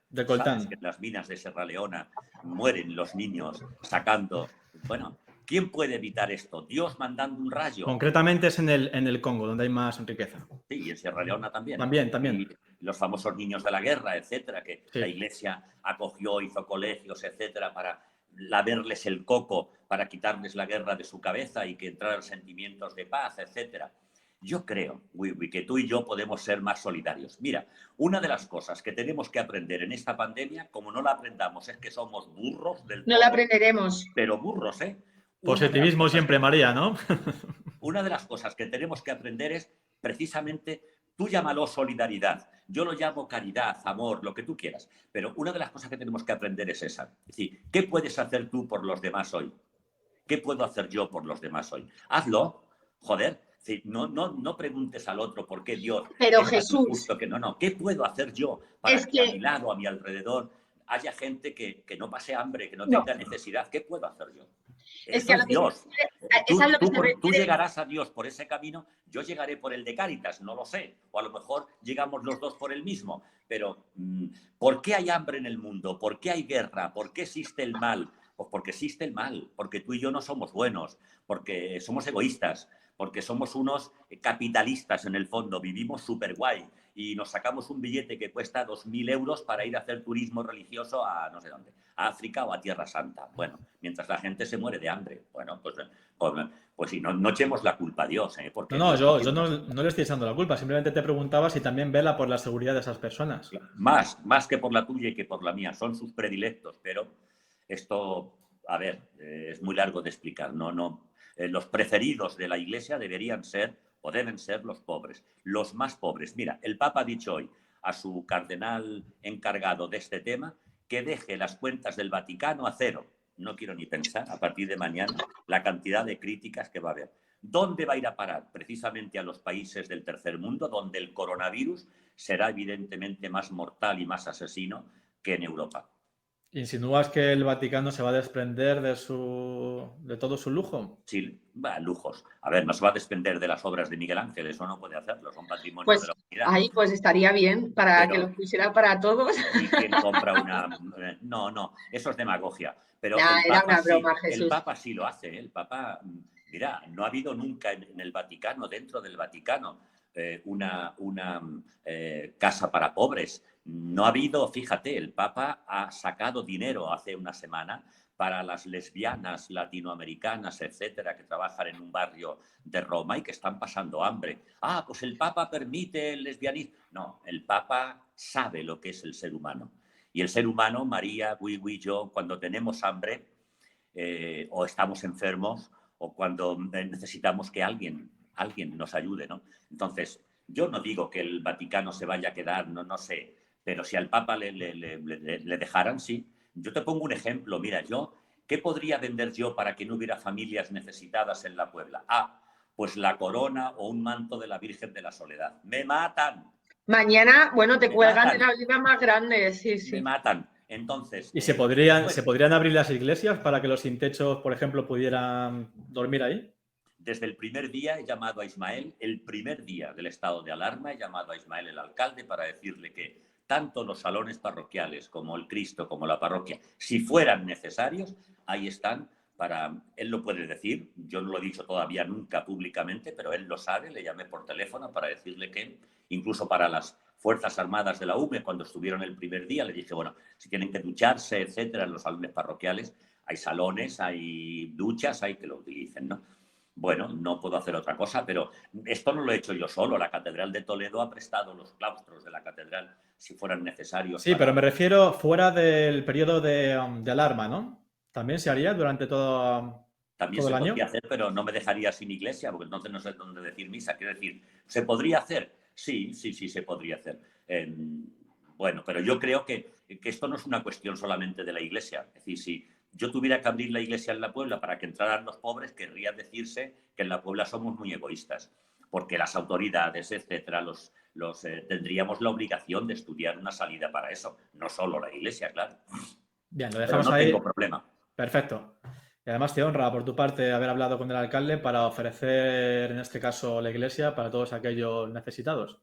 Speaker 1: De coltán.
Speaker 3: ¿Sabes que en las minas de Serra Leona mueren los niños sacando... Bueno, ¿quién puede evitar esto? ¿Dios mandando un rayo?
Speaker 1: Concretamente es en el Congo, donde hay más riqueza.
Speaker 3: Sí, y en Sierra Leona también.
Speaker 1: También.
Speaker 3: Y los famosos niños de la guerra, etcétera, que
Speaker 1: sí.
Speaker 3: La Iglesia acogió, hizo colegios, etcétera, para lamerles el coco, para quitarles la guerra de su cabeza y que entraran sentimientos de paz, etcétera. Yo creo, Wiwi, que tú y yo podemos ser más solidarios. Mira, una de las cosas que tenemos que aprender en esta pandemia, como no la aprendamos, es que somos burros del todo.
Speaker 2: No la aprenderemos.
Speaker 3: Pero burros, ¿eh?
Speaker 1: Positivismo siempre, María, ¿no?
Speaker 3: Una de las cosas que tenemos que aprender es precisamente, tú llámalo solidaridad, yo lo llamo caridad, amor, lo que tú quieras, pero una de las cosas que tenemos que aprender es esa. Es decir, ¿qué puedes hacer tú por los demás hoy? ¿Qué puedo hacer yo por los demás hoy? Hazlo, joder. Sí, no preguntes al otro por qué Dios.
Speaker 2: Pero
Speaker 3: es
Speaker 2: Jesús.
Speaker 3: Justo que no. ¿Qué puedo hacer yo para que a mi lado, a mi alrededor, haya gente que no pase hambre, que no tenga necesidad? ¿Qué puedo hacer yo? Eso es Dios. Tú llegarás a Dios por ese camino, yo llegaré por el de Cáritas, no lo sé. O a lo mejor llegamos los dos por el mismo. Pero ¿por qué hay hambre en el mundo? ¿Por qué hay guerra? ¿Por qué existe el mal? Pues porque existe el mal, porque tú y yo no somos buenos, porque somos egoístas, porque somos unos capitalistas en el fondo, vivimos súper guay y nos sacamos un billete que cuesta 2.000 euros para ir a hacer turismo religioso a no sé dónde, a África o a Tierra Santa. Bueno, mientras la gente se muere de hambre. Bueno, pues sí, no echemos la culpa a Dios. Porque
Speaker 1: yo no le estoy echando la culpa, simplemente te preguntaba si también vela por la seguridad de esas personas.
Speaker 3: Más que por la tuya y que por la mía, son sus predilectos, pero esto, a ver, es muy largo de explicar, los preferidos de la Iglesia deberían ser o deben ser los pobres, los más pobres. Mira, el Papa ha dicho hoy a su cardenal encargado de este tema que deje las cuentas del Vaticano a cero. No quiero ni pensar, a partir de mañana, la cantidad de críticas que va a haber. ¿Dónde va a ir a parar? Precisamente a los países del tercer mundo, donde el coronavirus será evidentemente más mortal y más asesino que en Europa.
Speaker 1: ¿Insinúas que el Vaticano se va a desprender de todo su lujo?
Speaker 3: Sí, lujos. A ver, no se va a desprender de las obras de Miguel Ángel, eso no puede hacerlo, son patrimonio de la humanidad.
Speaker 2: Ahí pues estaría bien para que lo pusiera para todos.
Speaker 3: ¿Y quién compra una...? No, eso es demagogia. Pero
Speaker 2: era una broma, Jesús.
Speaker 3: El Papa sí lo hace, el Papa... Mira, no ha habido nunca en el Vaticano, dentro del Vaticano, una casa para pobres. No ha habido, fíjate, el Papa ha sacado dinero hace una semana para las lesbianas latinoamericanas, etcétera, que trabajan en un barrio de Roma y que están pasando hambre. Ah, pues el Papa permite el lesbianismo. No, el Papa sabe lo que es el ser humano Y el ser humano, María, Wiwi, yo, cuando tenemos hambre o estamos enfermos o cuando necesitamos que alguien nos ayude, ¿no? Entonces, yo no digo que el Vaticano se vaya a quedar, no sé, pero si al Papa le dejaran, sí. Yo te pongo un ejemplo, mira, ¿qué podría vender yo para que no hubiera familias necesitadas en la Puebla? Pues la corona o un manto de la Virgen de la Soledad. ¡Me matan!
Speaker 2: Mañana, bueno, te
Speaker 3: Me
Speaker 2: cuelgan de
Speaker 3: matan,
Speaker 2: la oliva más grande, sí,
Speaker 3: me
Speaker 2: sí.
Speaker 3: matan. Entonces,
Speaker 1: ¿Y se podrían abrir las iglesias para que los sin techos, por ejemplo, pudieran dormir ahí?
Speaker 3: desde el primer día he llamado a Ismael, el primer día del estado de alarma, he llamado a Ismael, el alcalde, para decirle que tanto los salones parroquiales como el Cristo, como la parroquia, si fueran necesarios, ahí están. Él lo puede decir, yo no lo he dicho todavía nunca públicamente, pero él lo sabe, le llamé por teléfono para decirle que incluso para las Fuerzas Armadas de la UME, cuando estuvieron el primer día, le dije, bueno, si tienen que ducharse, etcétera, en los salones parroquiales, hay salones, hay duchas, hay que lo utilicen, ¿no? Bueno, no puedo hacer otra cosa, pero esto no lo he hecho yo solo. La Catedral de Toledo ha prestado los claustros de la catedral si fueran necesarios.
Speaker 1: Sí, pero me refiero fuera del periodo de alarma, ¿no? ¿También se haría durante todo
Speaker 3: También
Speaker 1: el
Speaker 3: se
Speaker 1: año?
Speaker 3: podría hacer, pero no me dejaría sin iglesia, porque entonces no sé dónde decir misa. Quiero decir, ¿se podría hacer? Sí, se podría hacer. Bueno, pero yo creo que esto no es una cuestión solamente de la iglesia. Es decir, si yo tuviera que abrir la iglesia en la Puebla para que entraran los pobres, querría decirse que en la Puebla somos muy egoístas, porque las autoridades, etcétera, tendríamos la obligación de estudiar una salida para eso, no solo la iglesia, claro.
Speaker 1: Bien, lo
Speaker 3: Pero
Speaker 1: dejamos
Speaker 3: no
Speaker 1: ahí.
Speaker 3: tengo problema.
Speaker 1: Perfecto. Y además te honra por tu parte haber hablado con el alcalde para ofrecer, en este caso, la iglesia para todos aquellos necesitados.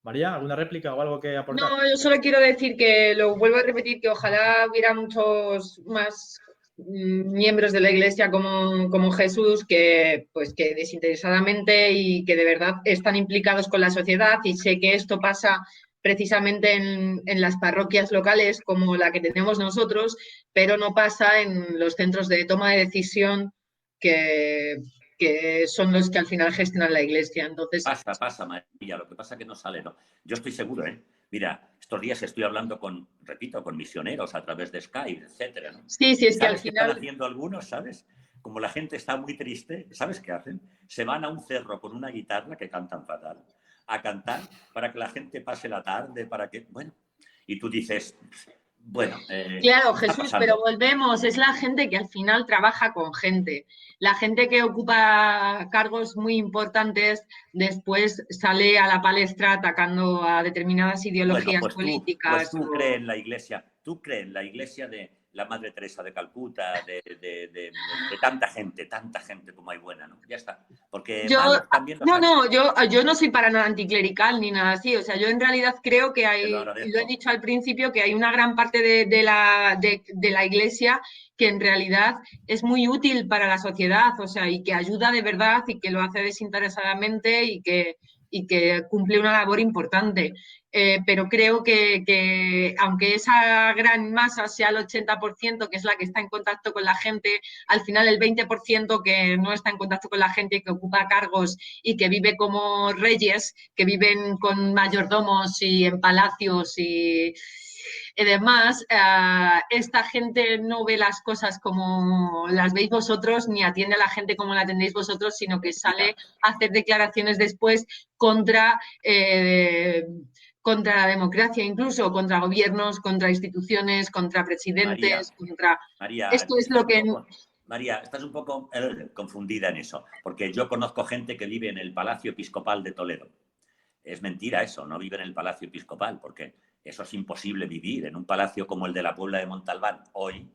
Speaker 1: María, ¿alguna réplica o algo que aportar?
Speaker 2: No, yo solo quiero decir que, lo vuelvo a repetir, que ojalá hubiera muchos más miembros de la Iglesia como Jesús, que desinteresadamente y que de verdad están implicados con la sociedad, y sé que esto pasa precisamente en las parroquias locales como la que tenemos nosotros, pero no pasa en los centros de toma de decisión que, que son los que al final gestionan la Iglesia. Entonces,
Speaker 3: Pasa, María, lo que pasa es que no sale, ¿no? Yo estoy seguro, ¿eh? Mira, estos días estoy hablando con misioneros a través de Skype, etcétera, ¿no?
Speaker 2: sí, es que al
Speaker 3: ¿Sabes qué están
Speaker 2: final...
Speaker 3: haciendo algunos, sabes? Como la gente está muy triste, ¿sabes qué hacen? Se van a un cerro con una guitarra, que cantan fatal, a cantar para que la gente pase la tarde, bueno, y tú dices, bueno,
Speaker 2: Claro,
Speaker 3: ¿qué está
Speaker 2: Jesús, pero
Speaker 3: pasando?
Speaker 2: volvemos, es la gente que al final trabaja con gente. La gente que ocupa cargos muy importantes después sale a la palestra atacando a determinadas
Speaker 3: Bueno,
Speaker 2: ideologías
Speaker 3: pues
Speaker 2: políticas.
Speaker 3: tú crees en la iglesia de la Madre Teresa de Calcuta, de tanta gente como hay buena, ¿no? Ya está. Porque malos también los hay.
Speaker 2: Yo no soy para nada anticlerical ni nada así. O sea, yo en realidad creo que
Speaker 3: Te lo
Speaker 2: hay, y lo he
Speaker 3: agradezco.
Speaker 2: dicho al principio, que hay una gran parte de la Iglesia que en realidad es muy útil para la sociedad, o sea, y que ayuda de verdad y que lo hace desinteresadamente y que cumple una labor importante. Pero creo que aunque esa gran masa sea el 80%, que es la que está en contacto con la gente, al final el 20% que no está en contacto con la gente, que ocupa cargos y que vive como reyes, que viven con mayordomos y en palacios y demás, esta gente no ve las cosas como las veis vosotros, ni atiende a la gente como la atendéis vosotros, sino que sale
Speaker 3: Mira,
Speaker 2: a hacer declaraciones después contra la democracia, incluso contra gobiernos, contra instituciones, contra
Speaker 3: María,
Speaker 2: presidentes, contra...
Speaker 3: María,
Speaker 2: Esto es lo que...
Speaker 3: Estás un poco confundida en eso, porque yo conozco gente que vive en el Palacio Episcopal de Toledo. Es mentira eso, no vive en el Palacio Episcopal, porque eso es imposible vivir en un palacio como el de la Puebla de Montalbán hoy.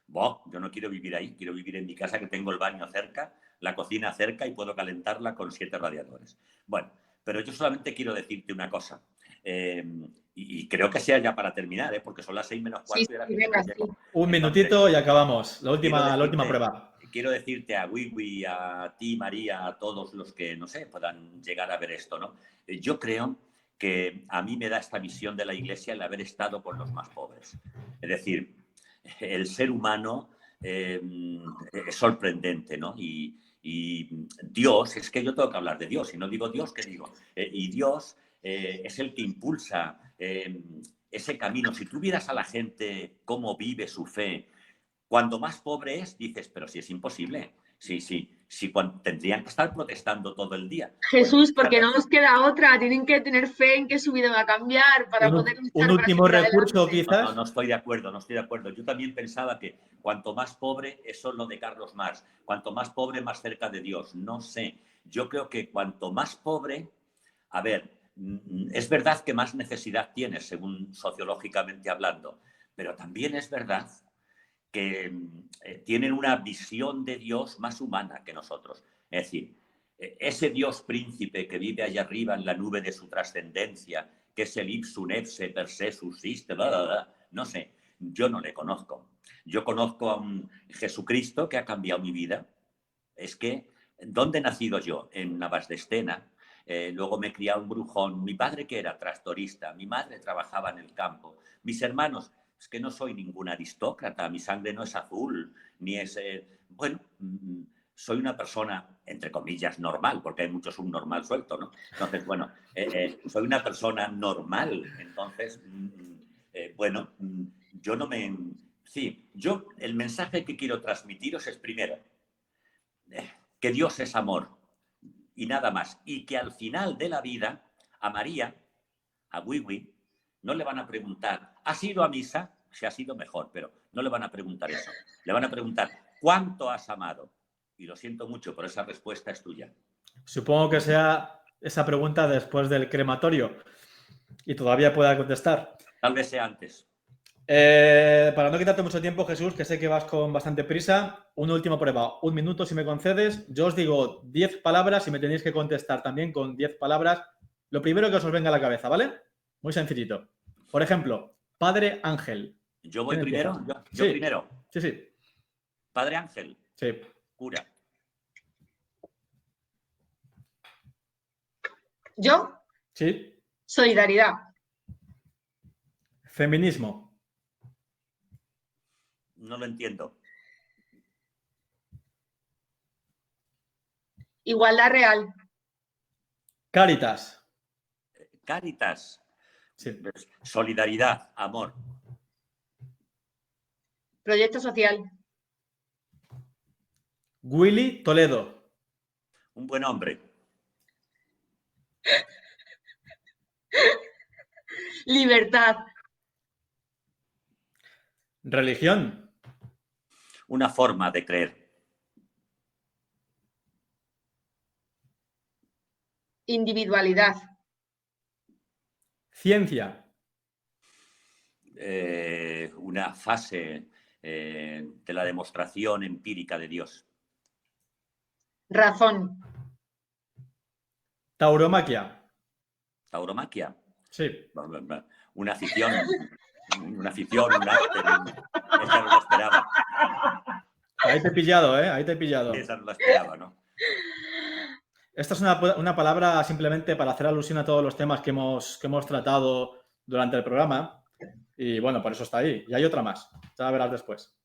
Speaker 3: Yo no quiero vivir ahí, quiero vivir en mi casa, que tengo el baño cerca, la cocina cerca y puedo calentarla con 7 radiadores. Bueno, pero yo solamente quiero decirte una cosa, y creo que sea ya para terminar, porque son las 6 menos
Speaker 2: Sí,
Speaker 3: cuarto y ahora
Speaker 2: sí,
Speaker 3: mismo no
Speaker 2: venga,
Speaker 3: llego.
Speaker 2: sí.
Speaker 1: Un
Speaker 3: Entonces,
Speaker 1: minutito y acabamos. La
Speaker 3: quiero
Speaker 1: última prueba.
Speaker 3: decirte a Wiwi, a ti, María, a todos los que, no sé, puedan llegar a ver esto, ¿no? Yo creo que a mí me da esta visión de la Iglesia el haber estado con los más pobres. Es decir, el ser humano es sorprendente, ¿no? Y Dios, es que yo tengo que hablar de Dios, si no digo Dios, ¿qué digo? Y Dios es el que impulsa ese camino. Si tú vieras a la gente cómo vive su fe, cuando más pobre es, dices, pero si es imposible. Sí, tendrían que estar protestando todo el día.
Speaker 2: Jesús, porque no nos queda otra. Tienen que tener fe en que su vida va a cambiar para poder
Speaker 1: Un
Speaker 2: luchar para
Speaker 1: último
Speaker 2: seguir
Speaker 1: recurso,
Speaker 2: adelante.
Speaker 1: quizás.
Speaker 3: No estoy de acuerdo, no estoy de acuerdo. Yo también pensaba que cuanto más pobre, eso es lo de Carlos Marx, cuanto más pobre, más cerca de Dios. No sé. Yo creo que cuanto más pobre, a ver, es verdad que más necesidad tienes, según sociológicamente hablando, pero también es verdad que tienen una visión de Dios más humana que nosotros. Es decir, ese Dios príncipe que vive allá arriba en la nube de su trascendencia, que es el ipsum ipse per se subsiste, bla, bla, bla, no sé, yo no le conozco. Yo conozco a un Jesucristo que ha cambiado mi vida. Es que, ¿dónde he nacido yo? En Navasdestena. Luego me he criado en Brujón. Mi padre, que era tractorista, mi madre trabajaba en el campo. Mis hermanos, es que no soy ningún aristócrata, mi sangre no es azul, ni es... bueno, soy una persona, entre comillas, normal, porque hay mucho subnormal suelto, ¿no? Entonces, bueno, soy una persona normal. Entonces, bueno, yo no me... Sí, yo el mensaje que quiero transmitiros es primero que Dios es amor y nada más. Y que al final de la vida, a María, a Wiwi, no le van a preguntar, ¿has ido a misa? Si has ido mejor, pero no le van a preguntar eso. Le van a preguntar, ¿cuánto has amado? Y lo siento mucho, pero esa respuesta es tuya.
Speaker 1: Supongo que sea esa pregunta después del crematorio y todavía pueda contestar.
Speaker 3: Tal vez sea antes.
Speaker 1: Para no quitarte mucho tiempo, Jesús, que sé que vas con bastante prisa, una última prueba. 1 minuto, si me concedes. Yo os digo 10 palabras y me tenéis que contestar también con 10 palabras. Lo primero que os venga a la cabeza, ¿vale? Muy sencillito. Por ejemplo, Padre Ángel.
Speaker 3: ¿Yo voy primero? Yo
Speaker 1: Sí.
Speaker 3: primero.
Speaker 1: Sí.
Speaker 3: Padre Ángel.
Speaker 1: Sí.
Speaker 3: Cura.
Speaker 2: ¿Yo?
Speaker 1: Sí.
Speaker 2: Solidaridad.
Speaker 1: Feminismo.
Speaker 3: No lo entiendo.
Speaker 2: Igualdad real.
Speaker 1: Cáritas.
Speaker 3: Cáritas.
Speaker 1: Sí.
Speaker 3: Solidaridad, amor.
Speaker 2: Proyecto social.
Speaker 1: Willy Toledo.
Speaker 3: Un buen hombre.
Speaker 2: Libertad.
Speaker 1: Religión.
Speaker 3: Una forma de creer.
Speaker 2: Individualidad.
Speaker 1: Ciencia.
Speaker 3: Una fase de la demostración empírica de Dios.
Speaker 2: Razón.
Speaker 1: Tauromaquia.
Speaker 3: Tauromaquia.
Speaker 1: Sí.
Speaker 3: Una afición, un arte. Esa no la esperaba.
Speaker 1: Ahí te he pillado, ¿eh? Ahí te he pillado.
Speaker 3: Esa no la esperaba, ¿no?
Speaker 1: Esta es una palabra simplemente para hacer alusión a todos los temas que hemos tratado durante el programa. Y bueno, por eso está ahí. Y hay otra más. Ya verás después.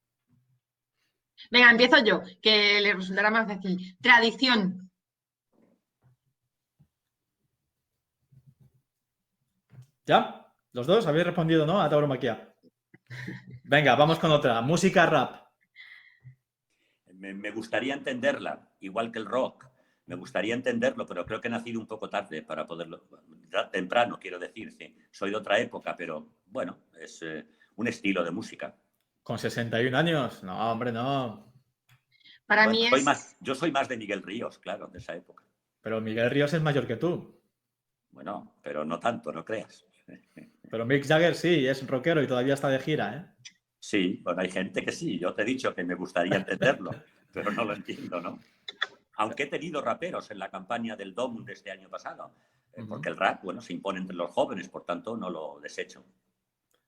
Speaker 2: Venga, empiezo yo, que le resultará más fácil. Tradición.
Speaker 1: ¿Ya? Los dos habéis respondido, ¿no? A tauromaquia. Venga, vamos con otra. Música rap.
Speaker 3: Me gustaría entenderla, igual que el rock. Me gustaría entenderlo, pero creo que he nacido un poco tarde para poderlo... Temprano, quiero decir. Sí. Soy de otra época, pero bueno, es un estilo de música.
Speaker 1: ¿Con 61 años? No, hombre, no.
Speaker 2: Para mí es...
Speaker 3: Yo soy más de Miguel Ríos, claro, de esa época.
Speaker 1: Pero Miguel Ríos es mayor que tú.
Speaker 3: Bueno, pero no tanto, no creas.
Speaker 1: Pero Mick Jagger sí, es rockero y todavía está de gira, ¿eh?
Speaker 3: Sí, bueno, hay gente que sí. Yo te he dicho que me gustaría entenderlo, pero no lo entiendo, ¿no? Aunque he tenido raperos en la campaña del DOM de este año pasado, porque el rap, bueno, se impone entre los jóvenes, por tanto, no lo desecho.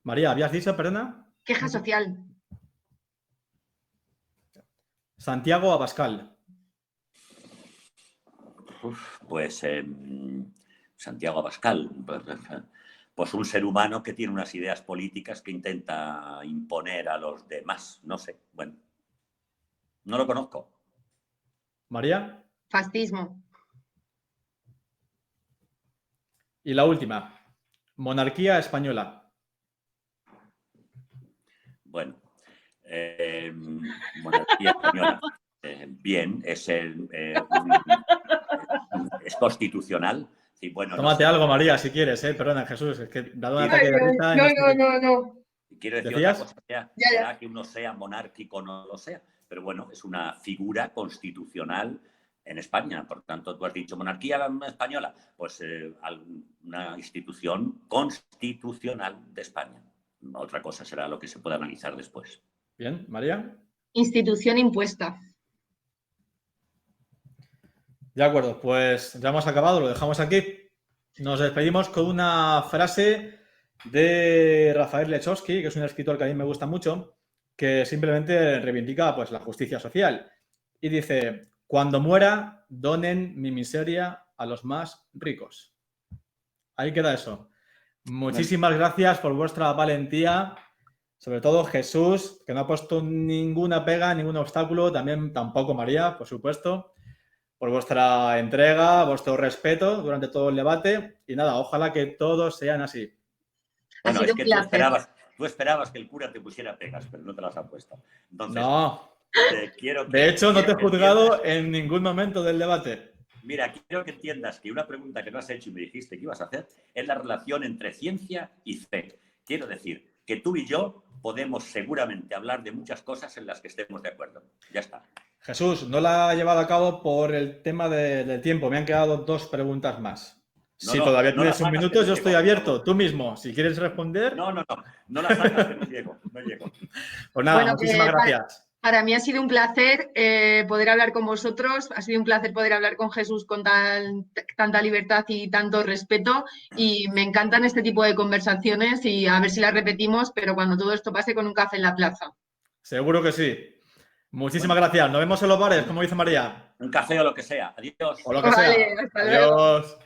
Speaker 1: María, ¿habías dicho, perdona?
Speaker 2: Queja social.
Speaker 1: Santiago Abascal.
Speaker 3: Pues Santiago Abascal, pues un ser humano que tiene unas ideas políticas que intenta imponer a los demás. No sé, bueno, no lo conozco.
Speaker 1: María.
Speaker 2: Fascismo.
Speaker 1: Y la última. Monarquía española.
Speaker 3: Bueno, monarquía española. Bien, es constitucional. Sí, bueno,
Speaker 1: Tómate
Speaker 3: no sé.
Speaker 1: algo, María, si quieres, Perdona, Jesús, es que dado un
Speaker 3: Sí.
Speaker 1: ataque de risa...
Speaker 2: No.
Speaker 3: Quiero decir
Speaker 1: ¿Decías?
Speaker 3: otra cosa,
Speaker 2: Ya.
Speaker 3: será que uno sea monárquico o no lo sea, pero bueno, es una figura constitucional en España. Por tanto, tú has dicho monarquía española, pues una institución constitucional de España. Otra cosa será lo que se pueda analizar después.
Speaker 1: Bien, María.
Speaker 2: Institución impuesta.
Speaker 1: De acuerdo, pues ya hemos acabado, lo dejamos aquí. Nos despedimos con una frase de Rafael Lechowski, que es un escritor que a mí me gusta mucho, que simplemente reivindica pues, la justicia social. Y dice, cuando muera, donen mi miseria a los más ricos. Ahí queda eso. Muchísimas gracias por vuestra valentía. Sobre todo Jesús, que no ha puesto ninguna pega, ningún obstáculo. También tampoco María, por supuesto. Por vuestra entrega, vuestro respeto durante todo el debate. Y nada, ojalá que todos sean así.
Speaker 3: Bueno, es que tú esperabas que el cura te pusiera pegas, pero no te las ha puesto. Entonces,
Speaker 1: no.
Speaker 3: Quiero
Speaker 1: de hecho, no te he juzgado
Speaker 3: entiendas,
Speaker 1: en ningún momento del debate.
Speaker 3: Mira, quiero que entiendas que una pregunta que no has hecho y me dijiste que ibas a hacer es la relación entre ciencia y fe. Quiero decir que tú y yo podemos seguramente hablar de muchas cosas en las que estemos de acuerdo. Ya está.
Speaker 1: Jesús, no la he llevado a cabo por el tema del tiempo. Me han quedado 2 preguntas más. Si todavía tienes un minuto, yo estoy abierto. Tú mismo, si quieres responder.
Speaker 3: No las hagas, que no llego.
Speaker 1: Pues nada, bueno, muchísimas gracias.
Speaker 2: Para mí ha sido un placer poder hablar con vosotros, ha sido un placer poder hablar con Jesús con tanta libertad y tanto respeto, y me encantan este tipo de conversaciones y a ver si las repetimos, pero cuando todo esto pase con un café en la plaza.
Speaker 1: Seguro que sí. Muchísimas gracias. Nos vemos en los bares, como dice María.
Speaker 3: Un café o lo que sea. Adiós.
Speaker 1: O lo que sea.
Speaker 2: Vale, hasta luego.
Speaker 1: Adiós.